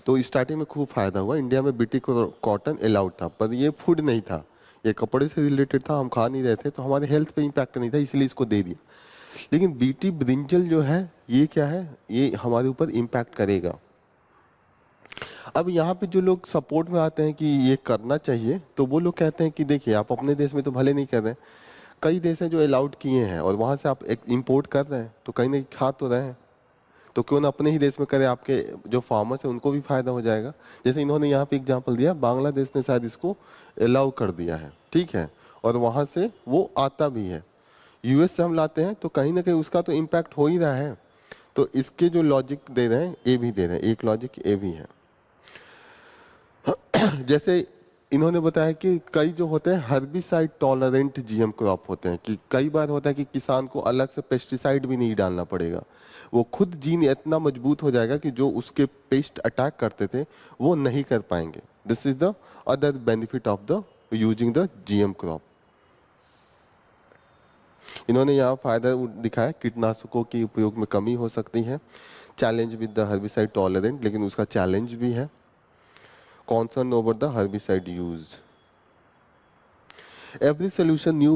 तो स्टार्टिंग में खूब फायदा हुआ। इंडिया में बीटी कॉटन अलाउड था, पर ये फूड नहीं था, ये कपड़े से रिलेटेड था, हम खा नहीं रहे थे, तो हमारे हेल्थ पे इम्पैक्ट नहीं था, इसलिए इसको दे दिया। लेकिन बीटी ब्रिंजल जो है ये क्या है, ये हमारे ऊपर इम्पैक्ट करेगा। अब यहाँ पे जो लोग सपोर्ट में आते हैं कि ये करना चाहिए, तो वो लोग कहते हैं कि देखिए आप अपने देश में तो भले नहीं कर रहे हैं, कई देश हैं जो अलाउड किए हैं, और वहां से आप एक इंपोर्ट कर रहे हैं तो कहीं ना खा तो रहे हैं, तो क्यों ना अपने ही देश में करें, आपके जो फार्मर्स हैं उनको भी फायदा हो जाएगा। जैसे इन्होंने यहाँ पे एग्जांपल दिया, बांग्लादेश ने शायद इसको अलाउ कर दिया है, ठीक है, और वहां से वो आता भी है। यूएस से हम लाते हैं तो कहीं ना कहीं उसका तो इम्पैक्ट हो ही रहा है। तो इसके जो लॉजिक दे रहे हैं ये भी दे रहे हैं, एक लॉजिक ये भी है। जैसे इन्होंने बताया कि कई जो होते हैं हर्बिसाइड टॉलरेंट जीएम क्रॉप होते हैं, कि कई बार होता है कि किसान को अलग से पेस्टिसाइड भी नहीं डालना पड़ेगा, वो खुद जीन इतना मजबूत हो जाएगा कि जो उसके पेस्ट अटैक करते थे वो नहीं कर पाएंगे। This is the other benefit of the using the GM crop. इन्होंने यहाँ फायदा दिखाया, कीटनाशकों के उपयोग में कमी हो सकती है, challenge with the herbicide tolerant, लेकिन उसका चैलेंज भी है, concern over the herbicide use. Every solution new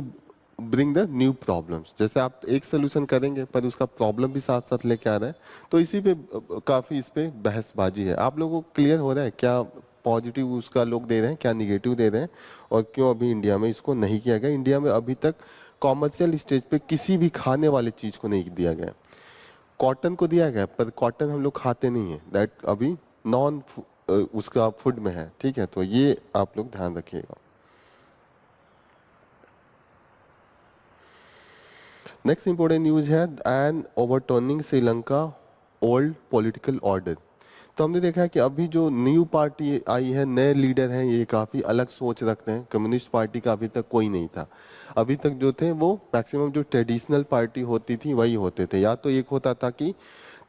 bring the new problems. जैसे आप एक सोल्यूशन करेंगे पर उसका प्रॉब्लम भी साथ साथ लेके आ रहा है, तो इसी पे काफी इस पे बहसबाजी है। आप लोगों को क्लियर हो रहा है क्या पॉजिटिव उसका लोग दे रहे हैं, क्या निगेटिव दे रहे हैं, और क्यों अभी इंडिया में इसको नहीं किया गया। इंडिया में अभी तक कॉमर्शियल स्टेज पे किसी भी खाने वाली चीज को नहीं दिया गया। कॉटन को दिया गया, पर कॉटन हम लोग खाते नहीं है, दैट अभी नॉन उसका फूड में है, ठीक है, तो ये आप लोग ध्यान रखिएगा। नेक्स्ट इंपॉर्टेंट न्यूज है and overturning Sri Lanka old political order. तो हमने देखा है कि अभी जो न्यू पार्टी आई है, नए लीडर हैं, ये काफी अलग सोच रखते हैं। कम्युनिस्ट पार्टी का अभी तक कोई नहीं था। अभी तक जो थे वो मैक्सिमम जो ट्रेडिशनल पार्टी होती थी वही होते थे। या तो एक होता था कि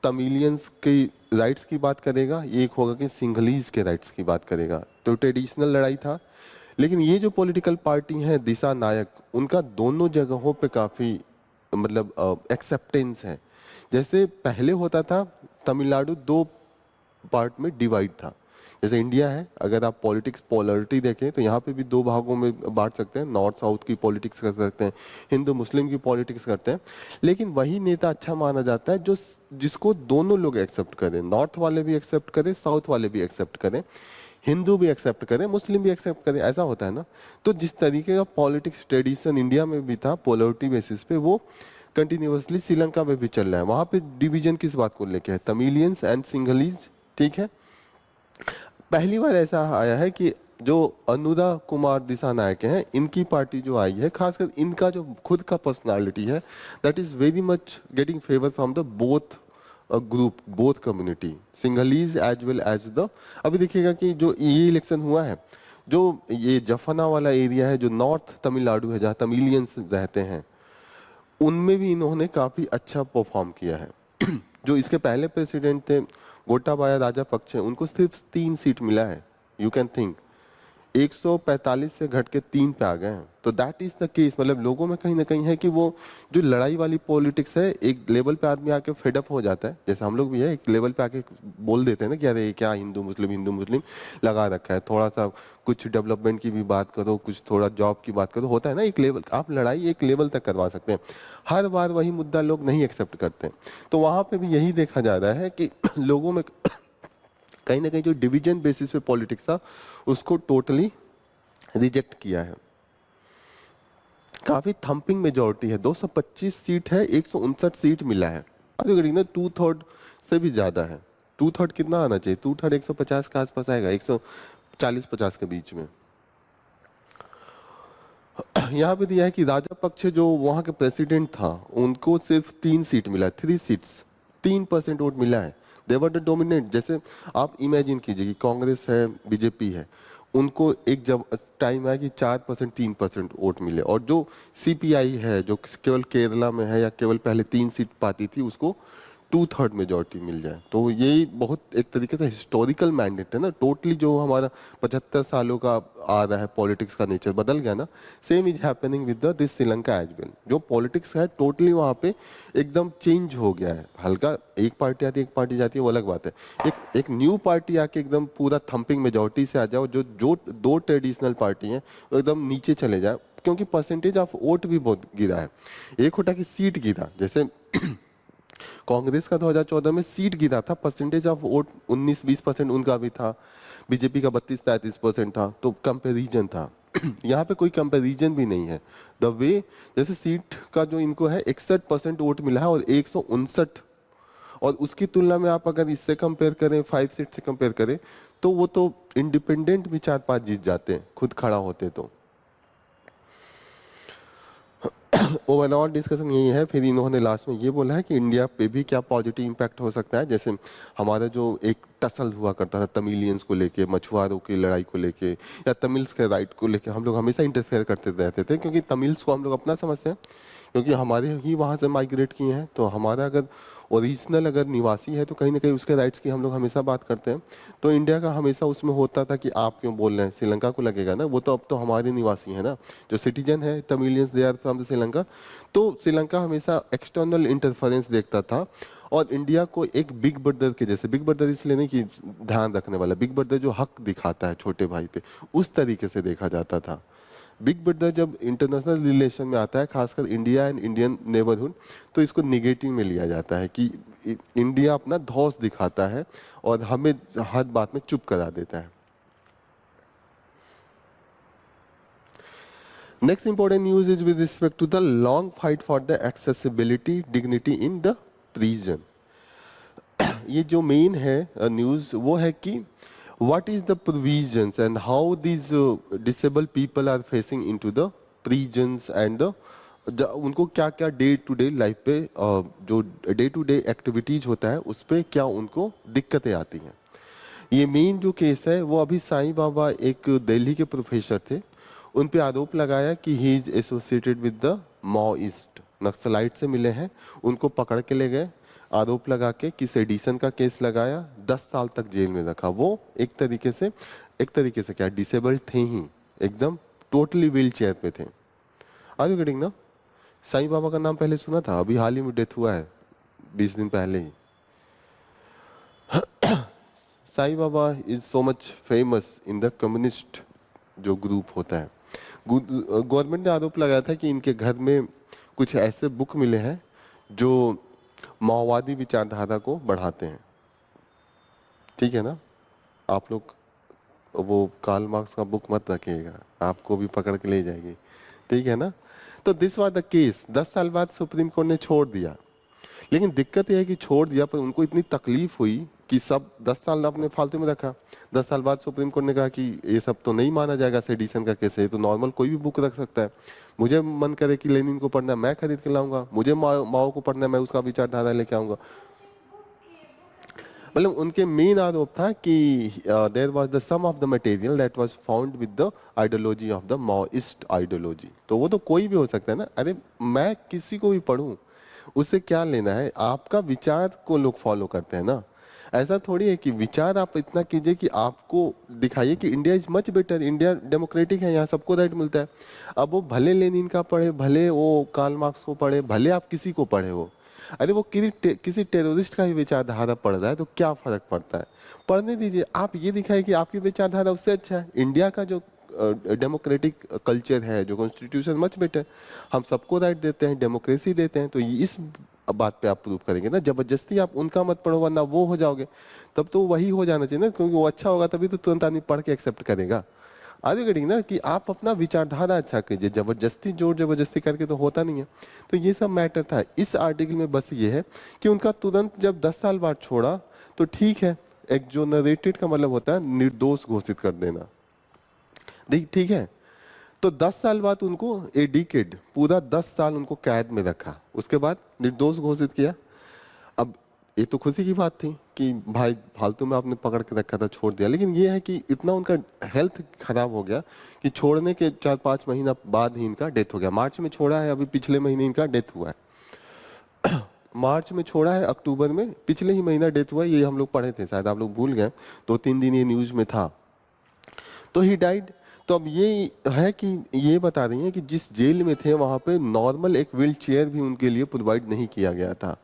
तमिलियंस के राइट्स की बात करेगा, एक होगा कि सिंघलीज के राइट्स की बात करेगा, तो ट्रेडिशनल लड़ाई था। लेकिन ये जो पॉलिटिकल पार्टी है दिशा नायक, उनका दोनों जगहों पे काफी मतलब एक्सेप्टेंस है। जैसे पहले होता था तमिलनाडु दो पार्ट में डिवाइड था। जैसे इंडिया है, अगर आप पॉलिटिक्स पोलरिटी देखें तो यहाँ पे भी दो भागों में बांट सकते हैं, नॉर्थ साउथ की पॉलिटिक्स कर सकते हैं, हिंदू मुस्लिम की पॉलिटिक्स करते हैं। लेकिन वही नेता अच्छा माना जाता है जो जिसको दोनों लोग एक्सेप्ट करें, नॉर्थ वाले भी एक्सेप्ट करें, साउथ वाले भी एक्सेप्ट करें, हिंदू भी एक्सेप्ट करें, मुस्लिम भी एक्सेप्ट करें, ऐसा होता है ना। तो जिस तरीके का पॉलिटिक्स ट्रेडिशन इंडिया में भी था पोलरिटी बेसिस पे, वो कंटिन्यूअसली श्रीलंका में भी चल रहा है। वहां पे डिवीजन किस बात को लेके है, तमिलियंस एंड सिंघलीज, ठीक है। पहली बार ऐसा आया है कि जो अनुरा कुमार दिसानायक हैं, इनकी पार्टी जो आई है, खासकर इनका जो खुद का पर्सनालिटी है, that is very much getting favour from the both group, both community, Sinhalese as well as the. अभी देखिएगा कि जो ये इलेक्शन हुआ है, जो ये जफना वाला एरिया है, जो नॉर्थ तमिलनाडु है, जहाँ तमिलियंस रहते हैं, उनमें भी इन्होंने काफी अच्छा परफॉर्म किया है। जो इसके पहले प्रेसिडेंट थे गोटाबाया राजापक्षे, उनको सिर्फ 3 सीट मिला है। यू कैन थिंक 145 से घट के 3 पे आ गए हैं। तो दैट इज द केस, मतलब लोगों में कहीं ना कहीं है कि वो जो लड़ाई वाली पॉलिटिक्स है, एक लेवल पे आदमी आके फेडअप हो जाता है। जैसे हम लोग भी है, एक लेवल पे आके बोल देते हैं ना कि अरे क्या हिंदू मुस्लिम लगा रखा है, थोड़ा सा कुछ डेवलपमेंट की भी बात करो, कुछ थोड़ा जॉब की बात करो, होता है ना एक लेवल। आप लड़ाई एक लेवल तक करवा सकते हैं, हर बार वही मुद्दा लोग नहीं एक्सेप्ट करते। तो वहां पे भी यही देखा जा रहा है कि लोगों में कहीं ना कहीं जो डिवीजन बेसिस पे पॉलिटिक्स था, उसको टोटली रिजेक्ट किया है। काफी थंपिंग मेजोरिटी है, 225 सीट है, 159 सीट मिला है। अभी ना 2/3 से भी ज्यादा है। 2/3 कितना आना चाहिए, 2/3 150 के आसपास आएगा, 140-50 के बीच में। यहाँ पे दिया है कि राजापक्षे जो वहां के प्रेसिडेंट था, उनको सिर्फ 3 सीट मिला, 3 सीट्स, 3% वोट मिला है। दे वर द डोमिनेट। जैसे आप इमेजिन कीजिए कि कांग्रेस है, बीजेपी है, उनको एक जब टाइम आया कि 4% 3% वोट मिले, और जो सीपीआई है जो केवल केरला में है या केवल पहले 3 सीट पाती थी, उसको 2/3 मेजोरिटी मिल जाए। तो यही बहुत एक तरीके से हिस्टोरिकल मैंडेट है ना। टोटली जो हमारा 75 सालों का आ रहा है, पॉलिटिक्स का नेचर बदल गया ना। Same is happening with this Sri Lanka as well. जो पॉलिटिक्स है टोटली वहाँ पे एकदम चेंज हो गया है। हल्का एक पार्टी आती है, एक पार्टी जाती है, वो अलग बात है। एक न्यू पार्टी आके एकदम पूरा थम्पिंग मेजोरिटी से आ जाओ, जो जो दो ट्रेडिशनल पार्टी हैं वो एकदम नीचे चले जाए, क्योंकि परसेंटेज ऑफ वोट भी बहुत गिरा है। एक होता कि सीट गिरा, जैसे कांग्रेस का 2014 में सीट गिरा था, परसेंटेज ऑफ वोट 19-20% उनका भी था, बीजेपी का 32-33% था, तो कंपैरिजन था। यहाँ पे कोई कंपैरिजन भी नहीं है। द वे जैसे सीट का जो इनको है 61% वोट मिला है और 159, और उसकी तुलना में आप अगर इससे कंपेयर करें, 5 सीट से कंपेयर करें, तो वो तो इंडिपेंडेंट भी 4-5 जीत जाते हैं खुद खड़ा होते तो। ओवरऑल डिस्कशन यही है। फिर इन्होंने लास्ट में ये बोला है कि इंडिया पे भी क्या पॉजिटिव इम्पैक्ट हो सकता है। जैसे हमारा जो एक टसल हुआ करता था तमिलियंस को लेके, मछुआरों की लड़ाई को लेके, या तमिल्स के राइट को लेके, हम लोग हमेशा इंटरफेयर करते रहते थे, क्योंकि तमिल्स को हम लोग अपना समझते हैं, क्योंकि हमारे ही वहाँ से माइग्रेट किए हैं। तो हमारा अगर ओरिजिनल अगर निवासी है, तो कहीं ना कहीं उसके राइट्स की हम लोग हमेशा बात करते हैं। तो इंडिया का हमेशा उसमें होता था कि आप क्यों बोल रहे हैं, श्रीलंका को लगेगा ना, वो तो अब तो हमारे निवासी है ना, जो सिटीजन है Tamilians, they are from the Sri Lanka. तो श्रीलंका हमेशा एक्सटर्नल इंटरफेरेंस देखता था, और इंडिया को एक बिग ब्रदर के जैसे, बिग ब्रदर इसलिए नहीं कि ध्यान रखने वाला, बिग ब्रदर जो हक दिखाता है छोटे भाई पे, उस तरीके से देखा जाता था। बिग ब्रदर जब इंटरनेशनल रिलेशन में आता है, खासकर इंडिया एंड इंडियन नेबरहुड, तो इसको निगेटिव में लिया जाता है कि इंडिया अपना धौस दिखाता है और हमें हर बात में चुप करा देता है। Next important news is with respect to the long fight for the accessibility dignity in the prison. ये जो मेन है न्यूज वो है कि what is the provisions and how these disabled people are facing into the prisons and उनको क्या क्या day to day life पे जो डे टू डे एक्टिविटीज होता है उस पे क्या उनको दिक्कतें आती हैं। ये मेन जो केस है वो अभी साईं बाबा एक दिल्ली के प्रोफेसर थे, उन पे आरोप लगाया कि he is associated with the Maoist, naxalite से मिले हैं, उनको पकड़ के ले गए, आरोप लगा के कि सेडिशन का केस लगाया, 10 साल तक जेल में रखा। वो एक तरीके से क्या डिसेबल्ड थे ही, एकदम टोटली व्हील चेयर पे थे। आर यू गेटिंग ना? साईं बाबा का नाम पहले सुना था, अभी हाल ही में डेथ हुआ है 20 दिन पहले ही। Sai Baba is so much famous in the communist जो ग्रुप होता है। गवर्नमेंट ने आरोप लगाया था कि इनके घर में कुछ ऐसे बुक मिले हैं जो माओवादी विचारधारा को बढ़ाते हैं। ठीक है ना? आप लोग वो कार्ल मार्क्स का बुक मत रखिएगा, आपको भी पकड़ के ले जाएगी। ठीक है ना? तो दिस वाज द केस। 10 साल बाद सुप्रीम कोर्ट ने छोड़ दिया, लेकिन दिक्कत यह है कि छोड़ दिया पर उनको इतनी तकलीफ हुई कि सब 10 साल आपने फालतू में रखा। 10 साल बाद सुप्रीम कोर्ट ने कहा कि ये सब तो नहीं माना जाएगा, सेडिशन का केस है, तो नॉर्मल कोई भी बुक रख सकता है। मुझे मन करे कि लेनिन को पढ़ना है, मैं खरीद के लाऊंगा, मुझे माओ को पढ़ना है, मैं उसका विचारधारा लेके आऊंगा। मतलब उनके मेन आरोप था कि there was the sum of the material that was found with the ideology of the Maoist ideology. तो वो तो कोई भी हो सकता है ना। अरे मैं किसी को भी पढ़ूं, उससे क्या लेना है? आपका विचार को लोग फॉलो करते हैं ना। ऐसा थोड़ी है कि विचार आप इतना कीजिए कि आपको दिखाइए कि India is much better, India democratic है, यहाँ सबको राइट मिलता है। अब वो भले लेनिन का पढ़े, भले वो कार्ल मार्क्स को पढ़े, भले आप किसी को पढ़े हो, अरे वो किसी टेररिस्ट का ही विचारधारा पढ़ रहा है तो क्या फर्क पड़ता है? पढ़ने दीजिए। आप ये दिखाइए कि आपकी विचारधारा उससे अच्छा है। इंडिया का जो डेमोक्रेटिक कल्चर है, जो कॉन्स्टिट्यूशन मच बेटर, हम सबको राइट देते हैं, डेमोक्रेसी देते हैं। तो इस बात पे आप प्रूव करेंगे ना। जबरदस्ती आप उनका मत पढ़ो वरना वो हो जाओगे, तब तो वही हो जाना चाहिए ना, क्योंकि वो अच्छा होगा तभी तो तुरंत आदमी पढ़ के एक्सेप्ट करेगा। आगे गेटिंग ना कि आप अपना विचारधारा अच्छा कीजिए, जबरदस्ती जोर जबरदस्ती करके तो होता नहीं है। तो ये सब मैटर था इस आर्टिकल में। बस ये है कि उनका तुरंत जब 10 साल बाद छोड़ा तो ठीक है, एक जो नरेटेड का मतलब होता है निर्दोष घोषित कर देना, ठीक है। तो 10 साल बाद उनको ए डिकेड, पूरा 10 साल उनको कैद में रखा, उसके बाद निर्दोष घोषित किया। अब ये तो खुशी की बात थी कि भाई फालतू में आपने पकड़ के रखा था, छोड़ दिया। लेकिन ये है कि इतना उनका हेल्थ खराब हो गया कि छोड़ने के 4-5 महीना बाद ही इनका डेथ हो गया। मार्च में छोड़ा है, अभी पिछले महीने इनका डेथ हुआ है। मार्च में छोड़ा है, अक्टूबर में पिछले ही महीना डेथ हुआ है। ये हम लोग पढ़े थे, शायद आप लोग भूल गए, 2-3 दिन ये न्यूज में था। तो ही डाइड। तो अब ये है कि ये बता रही हैं कि जिस जेल में थे वहां पे नॉर्मल एक व्हील चेयर भी उनके लिए प्रोवाइड नहीं किया गया था।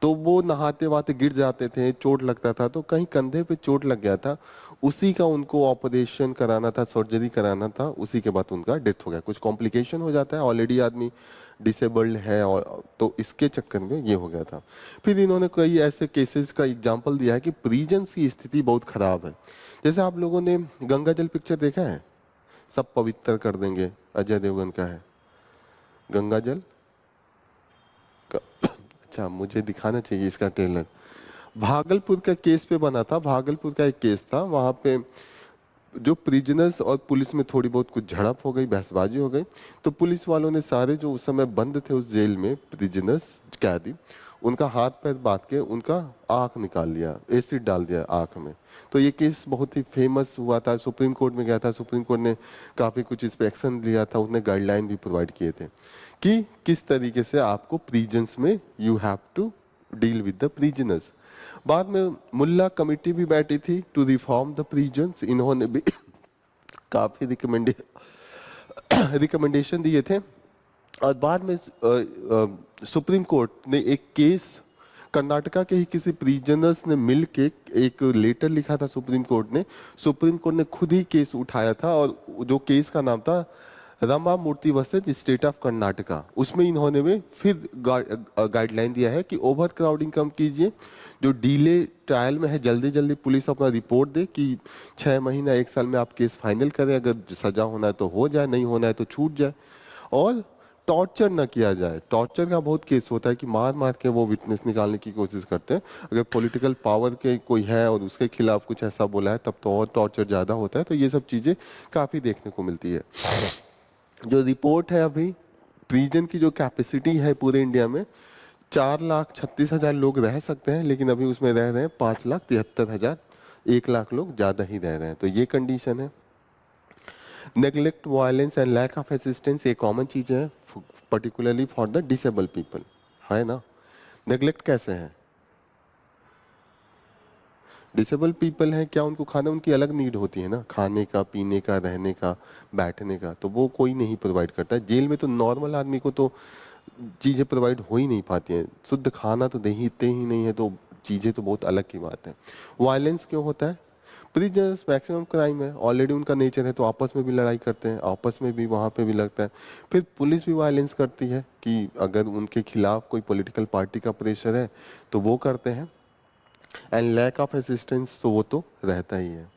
तो वो नहाते वहाते गिर जाते थे, चोट लगता था, तो कहीं कंधे पे चोट लग गया था, उसी का उनको ऑपरेशन कराना था, सर्जरी कराना था, उसी के बाद उनका डेथ हो गया। कुछ कॉम्प्लिकेशन हो जाता है, ऑलरेडी आदमी डिसेबल्ड है, और तो इसके चक्कर में ये हो गया था। फिर इन्होंने कई ऐसे केसेस का एग्जाम्पल दिया है कि प्रिजन्स की स्थिति बहुत खराब है। जैसे आप लोगों ने गंगा जल पिक्चर देखा है, सब पवित्र कर देंगे, अजय देवगन का है गंगा जल अच्छा मुझे दिखाना चाहिए इसका ट्रेलर। भागलपुर का केस पे बना था, भागलपुर का एक केस था, वहां पे जो प्रिजनर्स और पुलिस में थोड़ी बहुत कुछ झड़प हो गई, बहसबाजी हो गई। तो पुलिस वालों ने सारे जो उस समय बंद थे उस जेल में प्रिजनर्स कैदी, उनका हाथ पैर बांध के उनका आंख निकाल लिया, एसिड डाल दिया आंख में। तो ये केस बहुत ही फेमस हुआ था, सुप्रीम कोर्ट में गया था, सुप्रीम कोर्ट ने काफी कुछ इस पे एक्शन लिया था, उसने गाइडलाइन भी प्रोवाइड किए थे कि किस तरीके से आपको प्रिजन्स में you have to deal with the prisoners. बाद में मुल्ला कमेटी भी बैठी थी टू रिफॉर्म द प्रिजन्स, इन्होंने भी काफी रिकमेंडेशन दिए थे। और बाद में सुप्रीम कोर्ट ने एक केस, कर्नाटका के ही किसी प्रिजनर्स ने मिलके एक लेटर लिखा था सुप्रीम कोर्ट ने, सुप्रीम कोर्ट ने खुद ही केस उठाया था, और जो केस का नाम था रमा मूर्ति वर्सेज स्टेट ऑफ कर्नाटका। उसमें इन्होंने भी फिर गाइडलाइन दिया है कि ओवर क्राउडिंग कम कीजिए, जो डीले ट्रायल में है जल्दी जल्दी पुलिस अपना रिपोर्ट दे कि 6 महीना 1 साल में आप केस फाइनल करें, अगर सजा होना है तो हो जाए, नहीं होना है तो छूट जाए। और टॉर्चर ना किया जाए। टॉर्चर का बहुत केस होता है कि मार मार के वो विटनेस निकालने की कोशिश करते हैं। अगर पॉलिटिकल पावर के कोई है और उसके खिलाफ कुछ ऐसा बोला है तब तो और टॉर्चर ज़्यादा होता है। तो ये सब चीज़ें काफ़ी देखने को मिलती है। जो रिपोर्ट है अभी, प्रिजन की जो कैपेसिटी है पूरे इंडिया में 4,36,000 लोग रह सकते हैं, लेकिन अभी उसमें रह रहे हैं 5,73,000, 1 लाख लोग ज़्यादा ही रह रहे हैं। तो ये कंडीशन है। Neglect, violence and lack of assistance ये कॉमन चीज़ है, particularly for the disable people, है ना। नेग्लेक्ट कैसे है? डिसेबल पीपल है क्या, उनको खाना, उनकी अलग नीड होती है ना, खाने का, पीने का, रहने का, बैठने का, तो वो कोई नहीं प्रोवाइड करता है। जेल में तो नॉर्मल आदमी को तो चीज़ें प्रोवाइड हो ही नहीं पाती हैं, शुद्ध खाना तो देते ही नहीं है, तो चीज़ें तो बहुत अलग की बात है। वायलेंस क्यों होता है? प्रिजनर्स मैक्सिमम क्राइम है, ऑलरेडी उनका नेचर है, तो आपस में भी लड़ाई करते हैं, आपस में भी वहाँ पे भी लगता है। फिर पुलिस भी वायलेंस करती है कि अगर उनके खिलाफ कोई पॉलिटिकल पार्टी का प्रेशर है तो वो करते हैं। एंड लैक ऑफ असिस्टेंस तो वो तो रहता ही है।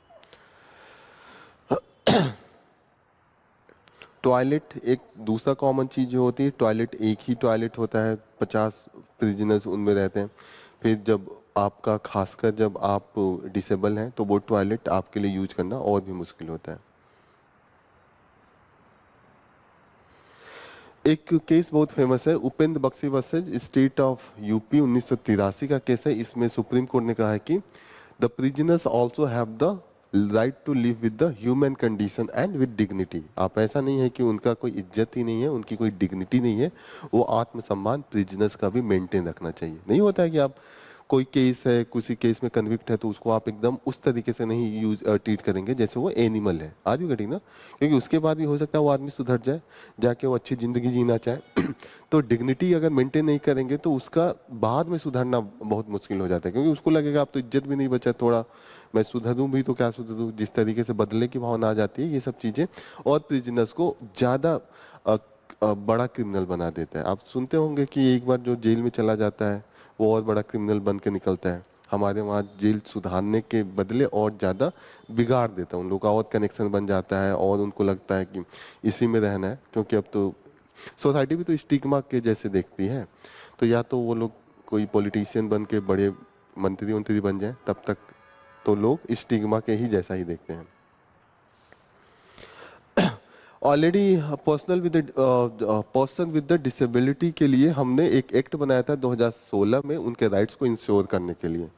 टॉयलेट एक दूसरा कॉमन चीज जो होती है, टॉयलेट एक ही टॉयलेट होता है, 50 प्रिजनर्स उनमें रहते हैं। फिर जब आपका, खासकर जब आप डिसेबल हैं, तो वो टॉयलेट आपके लिए यूज करना और भी मुश्किल होता है। एक केस बहुत फेमस है, Upendra Baxi versus state of UP, 1983 का केस है। इसमें सुप्रीम कोर्ट ने कहा है कि the prisoners also have the right to live with the human condition and with dignity. आप, ऐसा नहीं है कि उनका कोई इज्जत ही नहीं है, उनकी कोई डिग्निटी नहीं है, वो आत्मसम्मान प्रिजनर्स का भी मेंटेन रखना चाहिए। नहीं होता है कि आप, कोई केस है, किसी केस में कन्विक्ट है, तो उसको आप एकदम उस तरीके से नहीं यूज ट्रीट करेंगे जैसे वो एनिमल है। आज भी कटिंग ना, क्योंकि उसके बाद भी हो सकता है वो आदमी सुधर जाए, जाके वो अच्छी जिंदगी जीना चाहे। तो डिग्निटी अगर मेंटेन नहीं करेंगे तो उसका बाद में सुधरना बहुत मुश्किल हो जाता है, क्योंकि उसको लगेगा अब तो इज्जत भी नहीं बचा, थोड़ा मैं सुधरूं भी तो क्या सुधरूं, जिस तरीके से बदले की भावना आ जाती है, ये सब चीजें और प्रिजनर्स को ज्यादा बड़ा क्रिमिनल बना देता है। आप सुनते होंगे कि एक बार जो जेल में चला जाता है वो और बड़ा क्रिमिनल बन के निकलता है। हमारे वहाँ जेल सुधारने के बदले और ज़्यादा बिगाड़ देता है, उन लोगों का और कनेक्शन बन जाता है और उनको लगता है कि इसी में रहना है, क्योंकि अब तो सोसाइटी भी तो स्टिग्मा के जैसे देखती है। तो या तो वो लोग कोई पॉलिटिशियन बन के बड़े मंत्री मंत्री बन जाए, तब तक तो लोग स्टिग्मा के ही जैसा ही देखते हैं। Already person with the disability के लिए हमने एक एक्ट बनाया था 2016 में, उनके राइट्स को इंश्योर करने के लिए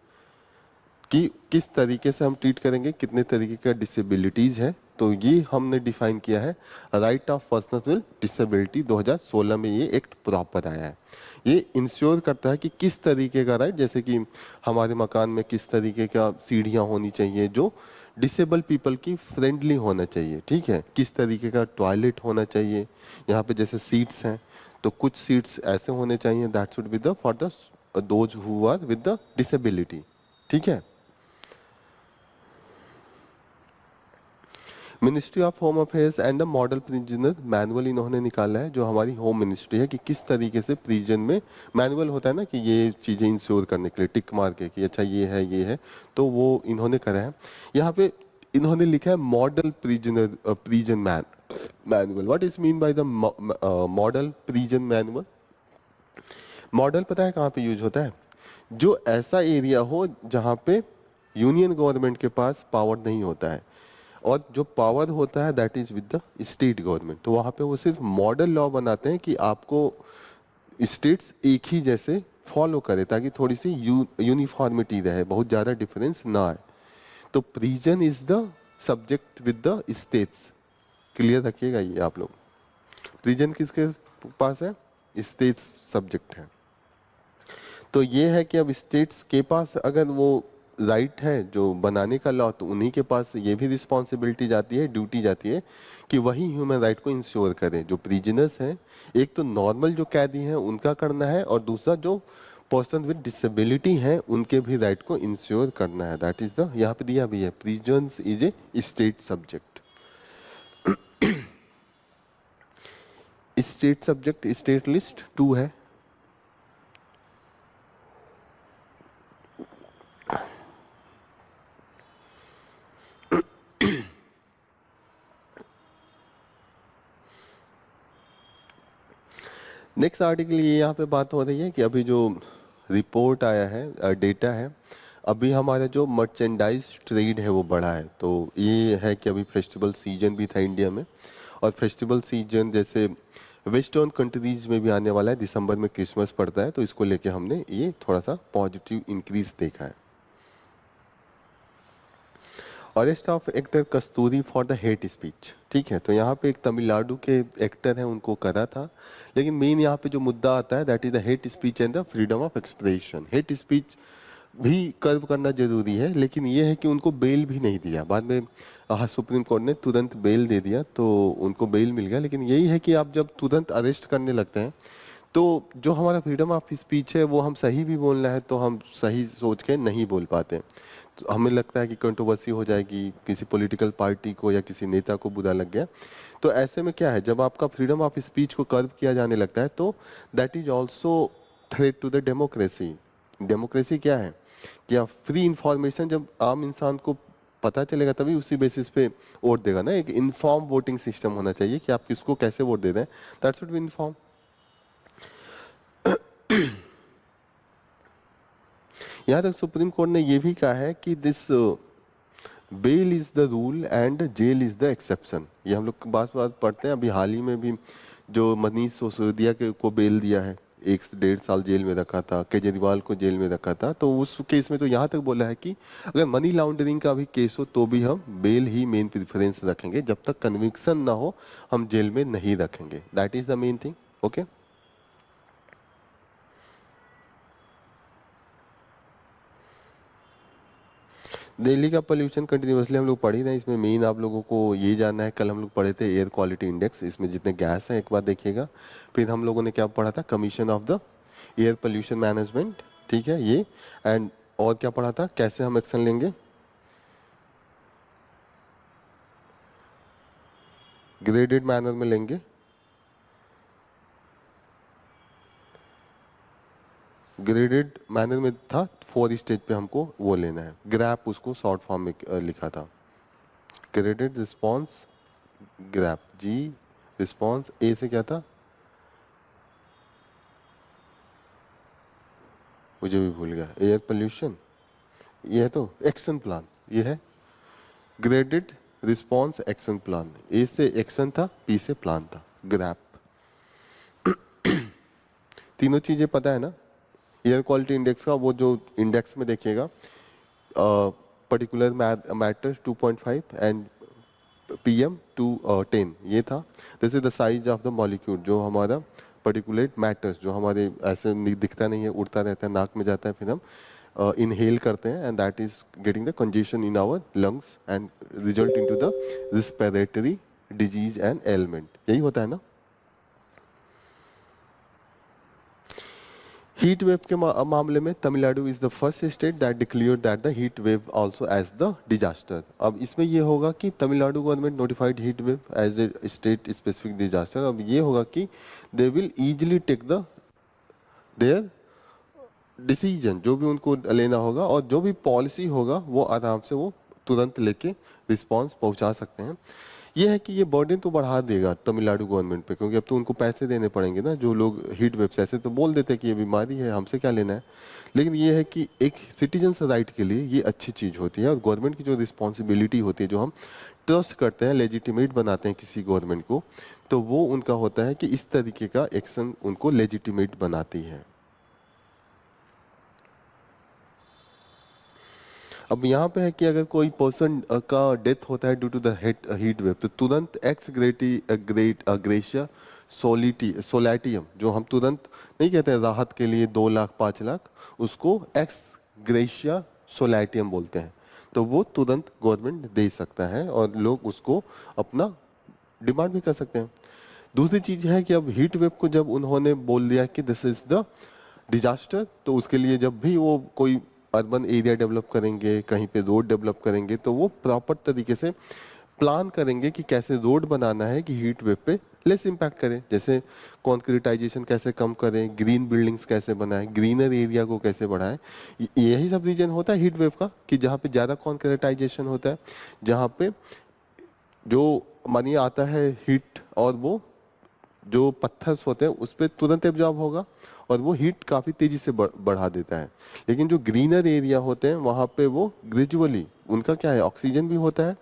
कि किस तरीके से हम ट्रीट करेंगे, कितने तरीके का डिसेबिलिटीज है। तो ये हमने डिफाइन किया है, right of person with disability. 2016 में ये एक्ट प्रॉपर आया है। ये इंश्योर करता है कि किस तरीके का राइट, जैसे कि हमारे मकान में किस तरीके का सीढ़ियाँ होनी चाहिए जो डिसेबल पीपल की फ्रेंडली होना चाहिए, ठीक है, किस तरीके का टॉयलेट होना चाहिए। यहाँ पे जैसे सीट्स हैं, तो कुछ सीट्स ऐसे होने चाहिए that should be the for the those who are with the disability, ठीक है। Ministry of home affairs and the model prisoner manual इन्होंने निकाला है, जो हमारी होम मिनिस्ट्री है, कि किस तरीके से प्रिजन में मैनुअल होता है ना, कि ये चीजें इंश्योर करने के लिए टिक मार के कि अच्छा ये है, तो वो इन्होंने करा है। यहाँ पे इन्होंने लिखा है model prisoner prison manual. What is mean by the model prison manual? Model पता है कहाँ पे यूज होता है? जो ऐसा एरिया हो जहाँ पे यूनियन गवर्नमेंट के पास पावर नहीं होता है, और जो पावर होता है that is with the state government, तो वहां पे वो सिर्फ मॉडल लॉ बनाते हैं कि आपको स्टेट्स एक ही जैसे फॉलो करे, ताकि थोड़ी सी यूनिफॉर्मिटी रहे, बहुत ज्यादा डिफरेंस ना आए। तो prison is the subject with the states, clear रखिएगा ये आप लोग। प्रिजन किसके पास है? स्टेट्स सब्जेक्ट है। तो ये है कि अब स्टेट्स के पास अगर वो राइट है जो बनाने का लॉ, तो उन्हीं के पास ये भी रिस्पॉन्सिबिलिटी जाती है, ड्यूटी जाती है कि वही ह्यूमन राइट को इंश्योर करें। जो प्रिजनर्स हैं, एक तो नॉर्मल जो कैदी हैं उनका करना है, और दूसरा जो पर्सन विद डिसेबिलिटी हैं उनके भी राइट को इंश्योर करना है। दैट इज द, यहाँ पे दिया भी है, prisons is a state subject. State subject, state list 2 है। नेक्स्ट आर्टिकल ये यहाँ पे बात हो रही है कि अभी जो रिपोर्ट आया है, डेटा है, अभी हमारा जो मर्चेंडाइज ट्रेड है वो बढ़ा है। तो ये है कि अभी फेस्टिवल सीजन भी था इंडिया में, और फेस्टिवल सीजन जैसे वेस्टर्न कंट्रीज में भी आने वाला है, दिसंबर में क्रिसमस पड़ता है, तो इसको लेके हमने ये थोड़ा सा पॉजिटिव इंक्रीज देखा है। Arrest of actor Kasturi for the hate speech, ठीक है। तो यहाँ पे एक तमिलनाडु के एक्टर हैं, उनको करा था, लेकिन मेन यहाँ पे जो मुद्दा आता है that is the hate speech and the freedom of expression. Hate speech भी कर्व करना जरूरी है, लेकिन ये है कि उनको बेल भी नहीं दिया। बाद में सुप्रीम कोर्ट ने तुरंत बेल दे दिया, तो उनको बेल मिल गया। लेकिन यही है कि आप जब तुरंत अरेस्ट करने लगते हैं, तो जो हमारा फ्रीडम ऑफ स्पीच है वो हम सही भी बोलना है तो हम सही सोच के नहीं बोल पाते। तो हमें लगता है कि कंट्रोवर्सी हो जाएगी, किसी पॉलिटिकल पार्टी को या किसी नेता को बुरा लग गया। तो ऐसे में क्या है, जब आपका फ्रीडम ऑफ स्पीच को कर्व किया जाने लगता है, तो that is also threat to the democracy. Democracy क्या है कि आप फ्री इंफॉर्मेशन जब आम इंसान को पता चलेगा तभी उसी बेसिस पे वोट देगा ना। एक इन्फॉर्म वोटिंग सिस्टम होना चाहिए कि आप किसको कैसे वोट दे रहे हैं, दैट शुड बी इन्फॉर्म। यहाँ तक सुप्रीम कोर्ट ने यह भी कहा है कि this bail is the rule and jail is the exception. ये हम लोग बात बात पढ़ते हैं, अभी हाल ही में भी जो मनीष सिसोदिया के को बेल दिया है, 1 से 1.5 साल जेल में रखा था, केजरीवाल को जेल में रखा था। तो उस केस में तो यहाँ तक बोला है कि अगर मनी लॉन्ड्रिंग का भी केस हो तो भी हम बेल ही मेन प्रेफरेंस रखेंगे, जब तक कन्विक्शन ना हो हम जेल में नहीं रखेंगे। That is the main thing. Okay, Delhi का पोल्यूशन कंटिन्यूसली हम लोग पढ़ ही रहे हैं। इसमें मेन आप लोगों को ये जानना है, कल हम लोग पढ़े थे एयर क्वालिटी इंडेक्स, इसमें जितने गैस हैं एक बार देखिएगा। फिर हम लोगों ने क्या पढ़ा था, commission of the air pollution management, ठीक है ये। एंड और क्या पढ़ा था, कैसे हम एक्शन लेंगे, ग्रेडेड मैनर में लेंगे। ग्रेडेड मैनर में था, 4 स्टेज पे हमको वो लेना है, ग्रैप उसको शॉर्ट फॉर्म में लिखा था, ग्रेडेड रिस्पॉन्स ग्रैप। जी रिस्पॉन्स, ए से क्या था मुझे भी भूल गया, एयर पोल्यूशन, ये है तो एक्शन प्लान, ये है ग्रेडेड रिस्पॉन्स एक्शन प्लान। ए से एक्शन था, पी से प्लान था, ग्रैप। तीनों चीजें पता है ना। एयर क्वालिटी इंडेक्स का वो जो इंडेक्स में देखिएगा, पर्टिकुलर मैटर्स 2.5 एंड पीएम 210 ये था। This is the size of the molecule, जो हमारा पर्टिकुलेट मैटर्स जो हमारे ऐसे दिखता नहीं है, उड़ता रहता है, नाक में जाता है, फिर हम इनहेल करते हैं, and that is getting the congestion in our lungs and result into the respiratory disease and element. यही होता है ना। हीट वेव के मामले में Tamil Nadu is the first state that declared that the heat wave also as the disaster. अब इसमें ये होगा कि Tamil Nadu government notified heat wave as a state specific disaster. अब ये होगा कि they will easily take the there decision, जो भी उनको लेना होगा और जो भी पॉलिसी होगा वो आराम से वो तुरंत लेके रिस्पॉन्स पहुंचा सकते हैं। ये है कि ये बर्डन तो बढ़ा देगा तमिलनाडु गवर्नमेंट पे, क्योंकि अब तो उनको पैसे देने पड़ेंगे ना। जो लोग हीट वेव से ऐसे तो बोल देते हैं कि ये बीमारी है, हमसे क्या लेना है, लेकिन ये है कि एक सिटीजन्स राइट के लिए ये अच्छी चीज होती है। और गवर्नमेंट की जो रिस्पॉन्सिबिलिटी होती है, जो हम ट्रस्ट करते हैं, लेजिटिमेट बनाते हैं किसी गवर्नमेंट को, तो वो उनका होता है कि इस तरीके का एक्शन उनको लेजिटिमेट बनाती है। अब यहाँ पे है कि अगर कोई पर्सन का डेथ होता है due to the heat wave, तो तुरंत एक्स ग्रेशिया सोलैटियम, जो हम तुरंत नहीं कहते हैं राहत के लिए 2 लाख 5 लाख, उसको एक्स ग्रेशिया सोलैटियम बोलते हैं। तो वो तुरंत गवर्नमेंट दे सकता है और लोग उसको अपना डिमांड भी कर सकते हैं। दूसरी चीज है कि अब हीट वेव को जब उन्होंने बोल दिया कि दिस इज द डिजास्टर, तो उसके लिए जब भी वो कोई अर्बन एरिया डेवलप करेंगे, कहीं पे रोड डेवलप करेंगे, तो वो प्रॉपर तरीके से प्लान करेंगे कि कैसे रोड बनाना है कि हीट वेव पे लेस इम्पैक्ट करे। जैसे कॉन्क्रीटाइजेशन कैसे कम करें, ग्रीन बिल्डिंग्स कैसे बनाएं, ग्रीनर एरिया को कैसे बढ़ाएं। यही सब रीजन होता है हीट वेव का, कि जहाँ पे ज़्यादा कॉन्क्रीटाइजेशन होता है, जहाँ पे जो मानिए आता है हीट और वो जो पत्थर होते हैं उस पर तुरंत एब्जॉर्ब होगा और वो हीट काफी तेजी से बढ़ा देता है। लेकिन जो ग्रीनर एरिया होते हैं वहां पे वो ग्रेजुअली, उनका क्या है, ऑक्सीजन भी होता है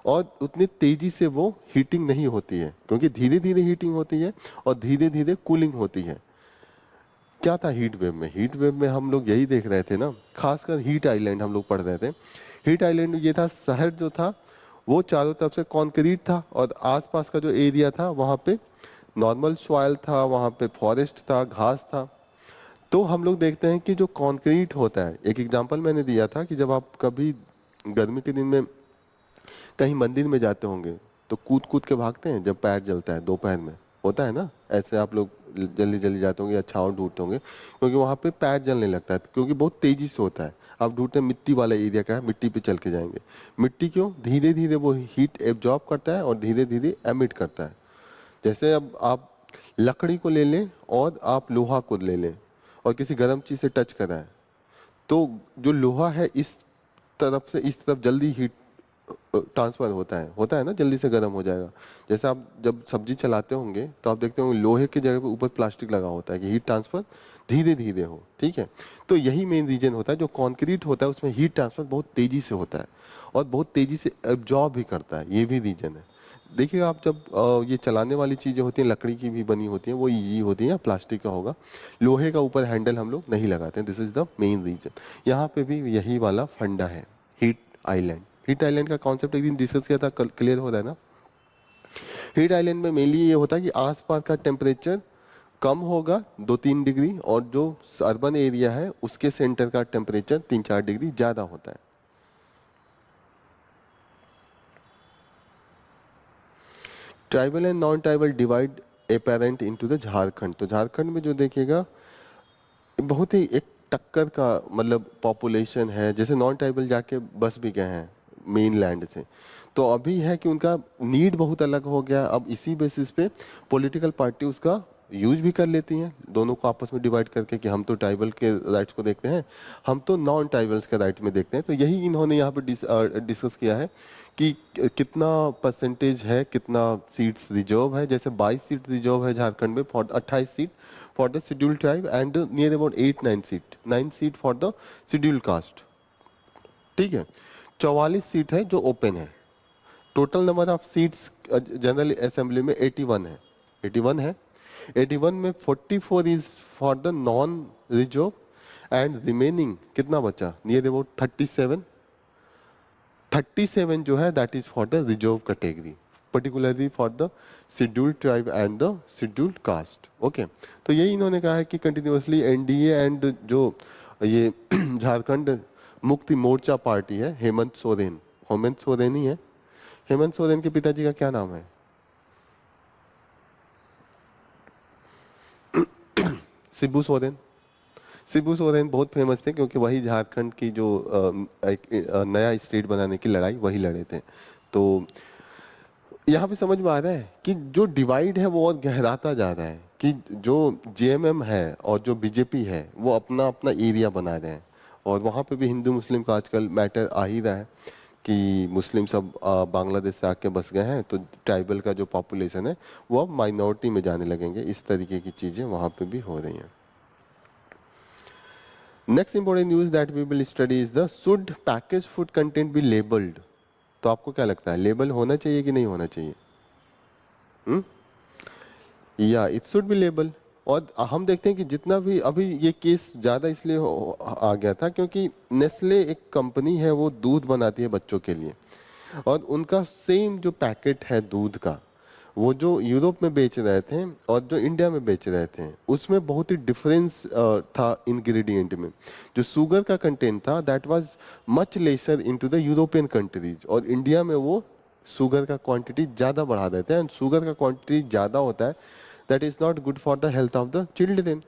और उतनी तेजी से वो हीटिंग नहीं होती है, क्योंकि धीरे धीरे हीटिंग होती है और धीरे धीरे कूलिंग होती है। क्या था हीट वेव में? हीट वेव में हम लोग यही देख रहे थे ना, खासकर हीट आइलैंड हम लोग पढ़ रहे थे। हीट आइलैंड ये था, शहर जो था वो चारों तरफ से कंक्रीट था और आसपास का जो एरिया था वहाँ पे नॉर्मल सॉइल था, वहाँ पे फॉरेस्ट था, घास था। तो हम लोग देखते हैं कि जो कंक्रीट होता है, एक एग्जांपल मैंने दिया था कि जब आप कभी गर्मी के दिन में कहीं मंदिर में जाते होंगे तो कूद कूद के भागते हैं जब पैर जलता है, दोपहर में होता है ना, ऐसे आप लोग जल्दी जल्दी जाते होंगे या छांव ढूंढते होंगे, क्योंकि वहां पे पैर जलने लगता है, क्योंकि बहुत तेजी से होता है। आप ढूंढते हैं मिट्टी वाला एरिया का है, मिट्टी पे चल के जाएंगे। मिट्टी क्यों? धीरे धीरे वो हीट एब्जॉर्ब करता है और धीरे धीरे एमिट करता है। जैसे अब आप लकड़ी को ले लें और आप लोहा को ले लें और किसी गर्म चीज से टच कराएं, तो जो लोहा है इस तरफ से इस तरफ जल्दी हीट ट्रांसफर होता है ना, जल्दी से गर्म हो जाएगा। जैसे आप जब सब्जी चलाते होंगे तो आप देखते होंगे लोहे की जगह पे ऊपर प्लास्टिक लगा होता है कि हीट ट्रांसफर धीरे धीरे हो, ठीक है। तो यही मेन रीजन होता है, जो कंक्रीट होता है उसमें हीट ट्रांसफर बहुत तेजी से होता है और बहुत तेजी से एब्जॉर्ब भी करता है, ये भी रीजन है। देखिए आप जब ये चलाने वाली चीजें होती हैं, लकड़ी की भी बनी होती हैं, वो इजी होती है, या प्लास्टिक का होगा, लोहे का ऊपर हैंडल हम लोग नहीं लगाते हैं। This is the main reason. यहाँ पे भी यही वाला फंडा है, हीट आइलैंड। हीट आइलैंड का कॉन्सेप्ट एक दिन डिस्कस किया था, क्लियर हो रहा है ना? हीट आइलैंड में मेनली ये होता है कि आसपास का टेम्परेचर कम होगा 2-3 डिग्री और जो अर्बन एरिया है उसके सेंटर का टेम्परेचर 3-4 डिग्री ज्यादा होता है। Tribal and non tribal divide apparent into the Jharkhand. तो झारखंड में जो देखिएगा बहुत ही एक टक्कर का मतलब पॉपुलेशन है। जैसे नॉन ट्राइबल जाके बस भी गए हैं मेन लैंड से, तो अभी है कि उनका नीड बहुत अलग हो गया। अब इसी बेसिस पे पॉलिटिकल पार्टी उसका यूज भी कर लेती हैं, दोनों को आपस में डिवाइड करके कि हम तो ट्राइबल के राइट्स को देखते हैं, हम तो नॉन ट्राइबल्स के राइट में देखते हैं। तो यही इन्होंने यहाँ पे डिस्कस किया है कि कितना परसेंटेज है, कितना सीट्स रिजर्व है। जैसे 22 सीट रिजर्व है झारखंड में, for 28 seat for the scheduled tribe and near about 8-9 seat, 9 seat for the scheduled caste, ठीक है। 44 सीट है जो ओपन है। Total number of seats general assembly में 81 है, 81 है। 81 में 44 is for the non reserve and remaining कितना बचा, नियर अबाउट 37। 37 जो है that is for the reserve category, particularly for the scheduled tribe and the scheduled caste. Okay, तो यही इन्होंने कहा है कि कंटिन्यूअसली एनडीए एंड जो ये झारखंड मुक्ति मोर्चा पार्टी है, हेमंत सोरेन, हेमंत सोरेन ही है। हेमंत सोरेन के पिताजी का क्या नाम है? शिबू सोरेन। शिबू सोरेन बहुत फेमस थे क्योंकि वही झारखंड की जो एक नया स्टेट बनाने की लड़ाई वही लड़े थे। तो यहाँ पे समझ में आ रहा है कि जो डिवाइड है वो और गहराता जा रहा है, कि जो जेएमएम है और जो बीजेपी है वो अपना अपना एरिया बना रहे हैं, और वहाँ पे भी हिंदू मुस्लिम का आजकल मैटर आ ही रहा है कि मुस्लिम सब बांग्लादेश से आके बस गए हैं, तो ट्राइबल का जो पॉपुलेशन है वो अब माइनॉरिटी में जाने लगेंगे। इस तरीके की चीजें वहाँ पे भी हो रही हैं। Next important news that we will study is the should package food content be labelled. तो आपको क्या लगता है, लेबल होना चाहिए कि नहीं होना चाहिए? या इट शुड बी लेबल। और हम देखते हैं कि जितना भी अभी ये केस ज्यादा इसलिए आ गया था क्योंकि नेस्ले एक कंपनी है, वो दूध बनाती है बच्चों के लिए, और उनका सेम जो पैकेट है दूध का, वो जो यूरोप में बेच रहे थे और जो इंडिया में बेच रहे थे उसमें बहुत ही डिफरेंस था इंग्रेडिएंट में। जो शुगर का कंटेंट था that was much lesser into the European countries, और इंडिया में वो शुगर का क्वांटिटी ज़्यादा बढ़ा देते हैं। एंड शुगर का क्वांटिटी ज़्यादा होता है that is not good for the health of the children.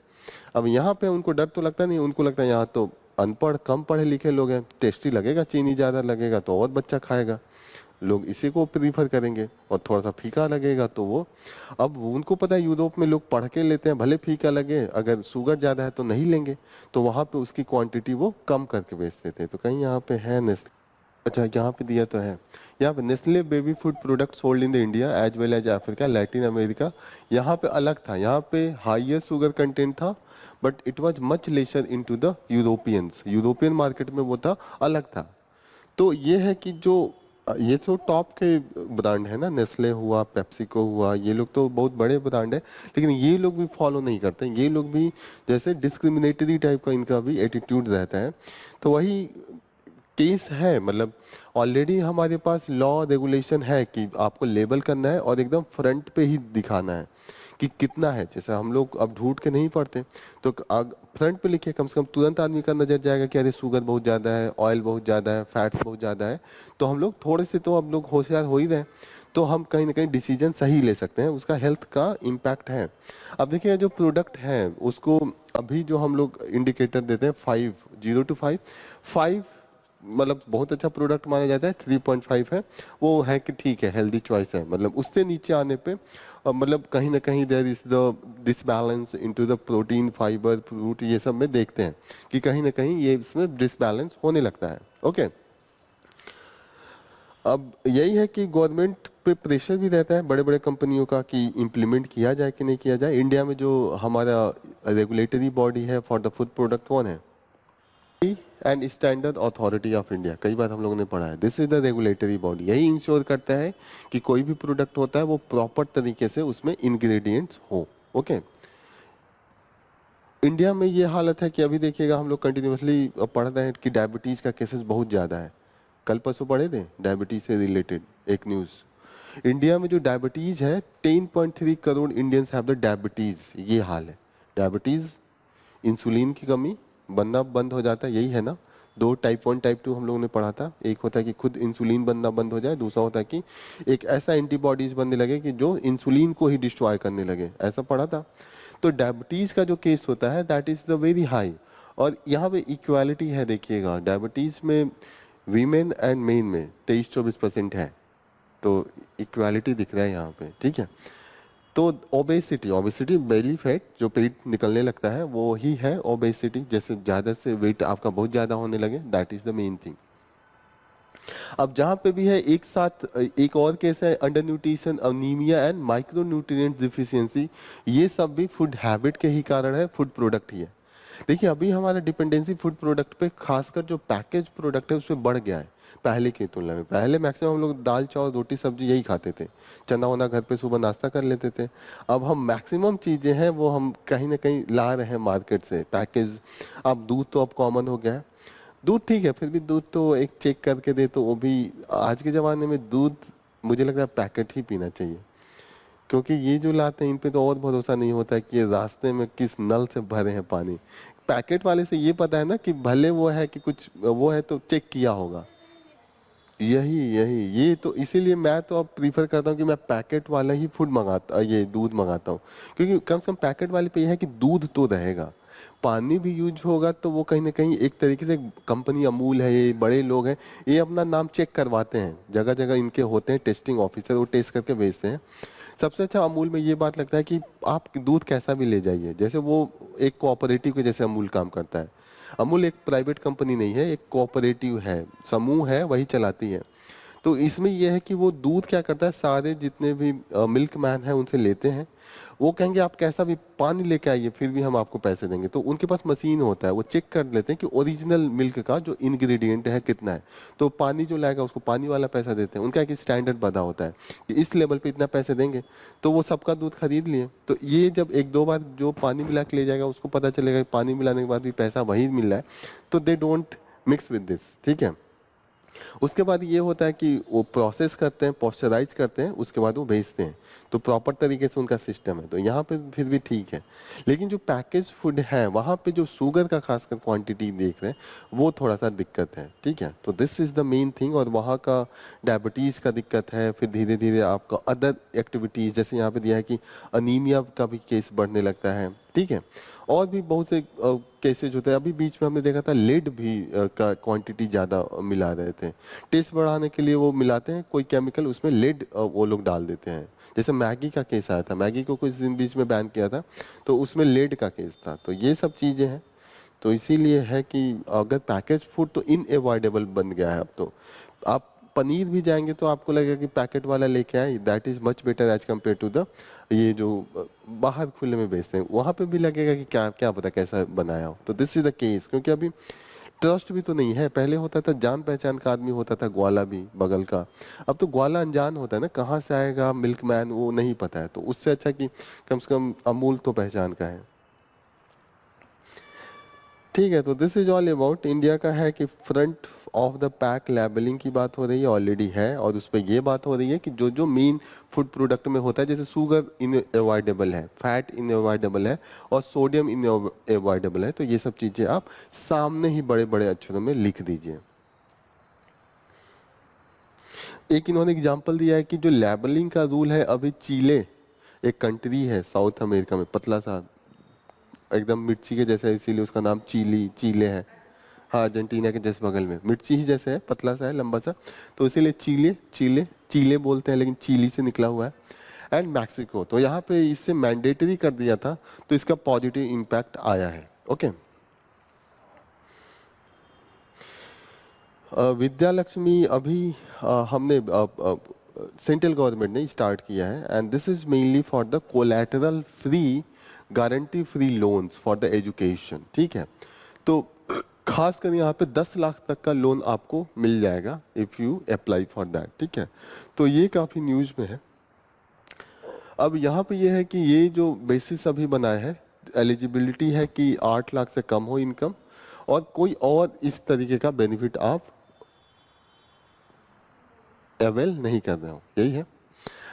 अब यहाँ पे उनको डर तो लगता नहीं, उनको लगता है यहाँ तो अनपढ़ कम पढ़े लिखे लोग हैं, टेस्टी लगेगा, चीनी ज़्यादा लगेगा तो और बच्चा खाएगा, लोग इसी को प्रीफर करेंगे, और थोड़ा सा फीका लगेगा तो वो, अब उनको पता है यूरोप में लोग पढ़ के लेते हैं, भले फीका लगे, अगर शुगर ज़्यादा है तो नहीं लेंगे, तो वहाँ पे उसकी क्वांटिटी वो कम करके बेचते थे। तो कहीं यहाँ पे है नेस्ले अच्छा यहाँ पे दिया तो है, यहाँ पे Nestle baby food product sold in the India as well as Africa Latin America, यहाँ पे अलग था, यहाँ पे हाइयर शुगर कंटेंट था, but it was much lesser into the Europeans, European market में वो था, अलग था। तो ये है कि जो ये तो टॉप के ब्रांड है ना, नेस्ले हुआ, पेप्सिको हुआ, ये लोग तो बहुत बड़े ब्रांड है, लेकिन ये लोग भी फॉलो नहीं करते, ये लोग भी जैसे डिस्क्रिमिनेटरी टाइप का इनका भी एटीट्यूड रहता है। तो वही केस है, मतलब ऑलरेडी हमारे पास लॉ रेगुलेशन है कि आपको लेबल करना है और एकदम फ्रंट पे ही दिखाना है कि कितना है। जैसे हम लोग अब ढूंढ के नहीं पढ़ते, तो फ्रंट पे लिखिए, कम से कम तुरंत आदमी का नजर जाएगा कि अरे शुगर बहुत ज़्यादा है, ऑयल बहुत ज़्यादा है, फैट्स बहुत ज़्यादा है। तो हम लोग थोड़े से तो अब लोग होशियार हो ही रहे हैं, तो हम कहीं ना कहीं डिसीजन सही ले सकते हैं, उसका हेल्थ का इम्पैक्ट है। अब देखिए जो प्रोडक्ट है उसको अभी जो हम लोग इंडिकेटर देते हैं 5, 0 to 5, 5 मतलब बहुत अच्छा प्रोडक्ट माना जाता है, 3.5 है वो है कि ठीक है, हेल्दी चॉइस है, मतलब उससे नीचे आने पे मतलब कहीं ना कहीं there is the disbalance into the protein, fibre, fruit, ये सब में देखते हैं कि कहीं ना कहीं ये इसमें डिसबैलेंस होने लगता है। ओके, अब यही है कि गवर्नमेंट पे प्रेशर भी रहता है बड़े बड़े कंपनियों का कि इम्प्लीमेंट किया जाए कि नहीं किया जाए। इंडिया में जो हमारा रेगुलेटरी बॉडी है फॉर द फूड प्रोडक्ट कौन है? And standard authority of India, कई बार हम लोगों ने पढ़ा है, this is the regulatory body. यही इंश्योर करता है कि कोई भी प्रोडक्ट होता है वो प्रॉपर तरीके से उसमें इंग्रेडिएंट्स हो। ओके, इंडिया में ये हालत है कि अभी देखिएगा हम लोग कंटिन्यूसली पढ़ रहे हैं कि डायबिटीज का केसेस बहुत ज्यादा है। कल परसों पढ़े थे डायबिटीज से रिलेटेड एक न्यूज, इंडिया में जो डायबिटीज है 10.3 crore Indians have the diabetes, ये हाल है। डायबिटीज, इंसुलिन की कमी, बनना बंद हो जाता है, यही है ना। दो, टाइप 1 टाइप 2 हम लोगों ने पढ़ा था, एक होता है कि खुद इंसुलिन बनना बंद हो जाए, दूसरा होता है कि एक ऐसा एंटीबॉडीज बनने लगे कि जो इंसुलिन को ही डिस्ट्रॉय करने लगे, ऐसा पढ़ा था। तो डायबिटीज का जो केस होता है that is the very high. और यहाँ पे इक्वालिटी है, देखिएगा डायबिटीज में वीमेन एंड मेन में 23-24% है, तो इक्वालिटी दिख रहा है यहाँ पे, ठीक है। तो ओबेसिटी, ओबेसिटी बेली फैट जो पेट निकलने लगता है वो ही है ओबेसिटी, जैसे ज्यादा से वेट आपका बहुत ज्यादा होने लगे, that is the main thing. अब जहां पे भी है एक साथ एक और केस है under nutrition, anaemia and micro nutrient deficiency, ये सब भी फूड हैबिट के ही कारण है, फूड प्रोडक्ट ही है। देखिए अभी हमारा डिपेंडेंसी फूड प्रोडक्ट पे, खासकर जो पैकेज प्रोडक्ट है उस पर बढ़ गया है पहले की तुलना में। पहले मैक्सिमम हम लोग दाल चावल रोटी सब्जी यही खाते थे, चना वना घर पे सुबह नाश्ता कर लेते थे। अब हम मैक्सिमम चीजें हैं वो हम कहीं ना कहीं ला रहे हैं मार्केट से, पैकेज। अब दूध तो अब कॉमन हो गया है, दूध ठीक है, फिर भी दूध तो एक चेक करके दे, तो वो भी आज के ज़माने में दूध मुझे लगता है पैकेट ही पीना चाहिए, क्योंकि ये जो लाते हैं इन पे तो और भरोसा नहीं होता है कि ये रास्ते में किस नल से भरे हैं पानी। पैकेट वाले से ये पता है ना कि भले वो है कि कुछ वो है तो चेक किया होगा। यही यही ये तो इसीलिए मैं तो अब प्रीफर करता हूँ कि मैं पैकेट वाला ही फूड मंगाता, ये दूध मंगाता हूँ, क्योंकि कम से कम पैकेट वाले पे यह है कि दूध तो रहेगा, पानी भी यूज होगा, तो वो कहीं ना कहीं एक तरीके से कंपनी अमूल है, ये बड़े लोग हैं, ये अपना नाम चेक करवाते हैं, जगह जगह इनके होते हैं टेस्टिंग ऑफिसर, वो टेस्ट करके भेजते हैं। सबसे अच्छा अमूल में ये बात लगता है कि आप दूध कैसा भी ले जाइए, जैसे वो एक कोऑपरेटिव के जैसे अमूल काम करता है। अमूल एक प्राइवेट कंपनी नहीं है, एक कोऑपरेटिव है, समूह है, वही चलाती है। तो इसमें यह है कि वो दूध क्या करता है, सारे जितने भी मिल्क मैन है उनसे लेते हैं, वो कहेंगे आप कैसा भी पानी लेके आइए फिर भी हम आपको पैसे देंगे, तो उनके पास मशीन होता है, वो चेक कर लेते हैं कि ओरिजिनल मिल्क का जो इंग्रेडिएंट है कितना है, तो पानी जो लाएगा उसको पानी वाला पैसा देते हैं, उनका एक स्टैंडर्ड बना होता है कि इस लेवल पे इतना पैसे देंगे, तो वो सबका दूध खरीद लिए। तो ये जब एक दो बार जो पानी मिला के ले जाएगा उसको पता चलेगा कि पानी मिलाने के बाद भी पैसा वही मिल रहा है, तो they don't mix with this, ठीक है। उसके बाद ये होता है कि वो प्रोसेस करते हैं, पॉस्चराइज करते हैं, उसके बाद वो भेजते हैं, तो प्रॉपर तरीके से उनका सिस्टम है, तो यहाँ पे फिर भी ठीक है। लेकिन जो पैकेज फूड है वहाँ पे जो शुगर का खासकर क्वांटिटी देख रहे हैं वो थोड़ा सा दिक्कत है, ठीक है। तो this is the main thing, और वहाँ का डायबिटीज़ का दिक्कत है, फिर धीरे धीरे आपका अदर एक्टिविटीज़, जैसे यहाँ पे दिया है कि अनीमिया का भी केस बढ़ने लगता है, ठीक है। और भी बहुत से केसेज होते हैं, अभी बीच में हमने देखा था लेड भी का क्वांटिटी ज़्यादा मिला रहे थे, टेस्ट बढ़ाने के लिए वो मिलाते हैं कोई केमिकल, उसमें लेड वो लोग डाल देते हैं। जैसे मैगी का केस आया था, मैगी को कुछ दिन बीच में बैन किया था, तो उसमें लेड का केस था, तो ये सब चीज़ें हैं। तो इसीलिए है कि अगर पैकेज फूड तो इनएवॉइडेबल बन गया है अब तो। आप पनीर भी जाएंगे तो आपको लगेगा कि पैकेट वाला लेके आए, that is much better as compare to the ये जो बाहर खुले में बेचते हैं, वहां पे भी लगेगा कि क्या क्या पता कैसा बनाया हो। तो दिस इज द केस, क्योंकि अभी ट्रस्ट भी तो नहीं है। पहले होता था जान पहचान का आदमी होता था, ग्वाला भी बगल का, अब तो ग्वाला अनजान होता है ना, कहाँ से आएगा मिल्कमैन वो नहीं पता है। तो उससे अच्छा कि कम से कम अमूल तो पहचान का है। ठीक है, तो this is all about India का है कि front of the pack labelling की बात हो रही है, ऑलरेडी है, और उस पर ये बात हो रही है कि जो जो मेन फूड प्रोडक्ट में होता है, जैसे शुगर इनअवॉइडेबल है, फैट इनअवॉइडेबल है और सोडियम इनअवॉइडेबल है, तो ये सब चीजें आप सामने ही बड़े बड़े अक्षरों में लिख दीजिए। एक इन्होंने एग्जाम्पल दिया है कि जो लेबलिंग का रूल है, अभी चीले एक कंट्री है साउथ अमेरिका में, पतला सा एकदम मिर्ची के जैसा है, इसीलिए उसका नाम चीले है। हाँ, अर्जेंटीना के जस्ट बगल में, मिर्ची ही जैसे है, पतला सा है, लंबा सा, तो इसीलिए चीले चीले चीले बोलते हैं, लेकिन चिली से निकला हुआ है। एंड मैक्सिको, तो यहाँ पे इससे मैंडेटरी कर दिया था, तो इसका पॉजिटिव इम्पैक्ट आया है। ओके, विद्या लक्ष्मी अभी हमने सेंट्रल गवर्नमेंट ने स्टार्ट किया है, and this is mainly for the collateral free, guarantee free loans for the education. ठीक है, तो खास कर यहाँ पे 10 लाख तक का लोन आपको मिल जाएगा if you apply for that. ठीक है, तो ये काफी न्यूज में है। अब यहाँ पे ये है कि ये जो बेसिस अभी बनाया है, एलिजिबिलिटी है कि 8 लाख से कम हो इनकम, और कोई और इस तरीके का बेनिफिट आप अवेल नहीं कर रहे हो, यही है।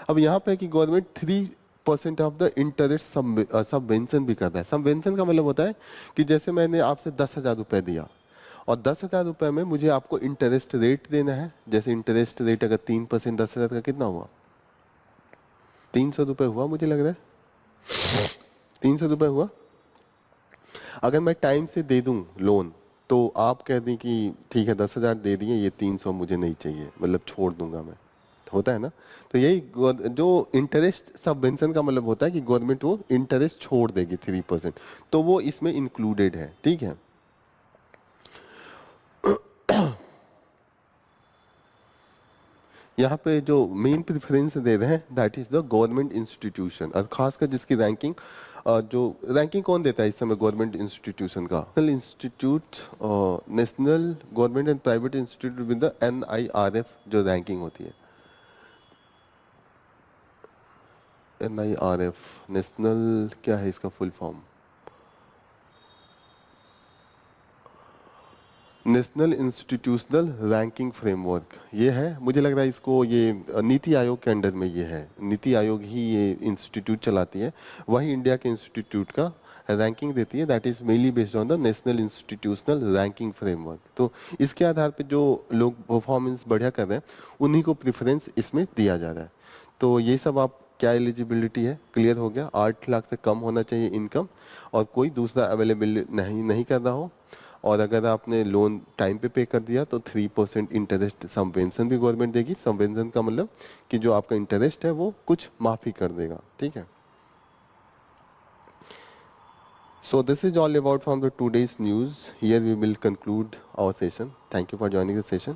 अब यहाँ पे है कि government 3% of the interest subvention भी करता है। सबवेंशन का मतलब होता है कि जैसे मैंने आपसे 10,000 रुपए दिया, और 10,000 रुपए में मुझे आपको इंटरेस्ट रेट देना है। जैसे इंटरेस्ट रेट अगर 3%, 10,000 का कितना हुआ, 300 रुपए हुआ मुझे लग रहा है, 300 रुपए हुआ। अगर मैं टाइम से दे दूं लोन, तो आप कह दें कि ठीक है 10,000 दे दिए, ये 300 मुझे नहीं चाहिए, मतलब छोड़ दूंगा मैं, होता है ना। तो यही जो इंटरेस्ट सबवेंशन का मतलब होता है कि गवर्नमेंट वो इंटरेस्ट छोड़ देगी 3%, तो वो इसमें इंक्लूडेड है। ठीक है, यहाँ पे जो मेन प्रेफरेंस दे रहे हैं that is the government institution, और खासकर जिसकी रैंकिंग, जो रैंकिंग कौन देता है इस समय गवर्नमेंट इंस्टीट्यूशन का, national institute, national government and private institute with the NIRF जो रैंकिंग होती है, NIRF, नेशनल क्या है इसका full form, national institutional ranking framework, ये है। मुझे लग रहा है इसको ये नीति आयोग के अंडर में ये है, नीति आयोग ही ये इंस्टीट्यूट चलाती है, वही इंडिया के इंस्टीट्यूट का रैंकिंग देती है, that is mainly based on the national institutional ranking framework. तो इसके आधार पे जो लोग परफॉर्मेंस बढ़िया कर रहे हैं, उन्हीं को प्रेफरेंस इसमें दिया जा रहा है। तो ये सब आप क्या एलिजिबिलिटी है क्लियर हो गया, 8 लाख से कम होना चाहिए इनकम, और कोई दूसरा अवेलेबल नहीं कर रहा हो, और अगर आपने लोन टाइम पे कर दिया तो 3% इंटरेस्ट सबवेंशन भी गवर्नमेंट देगी। सबवेंशन का मतलब कि जो आपका इंटरेस्ट है वो कुछ माफी कर देगा। ठीक है, so this is all about from the today's news. Here we will conclude our session. Thank you for joining the session.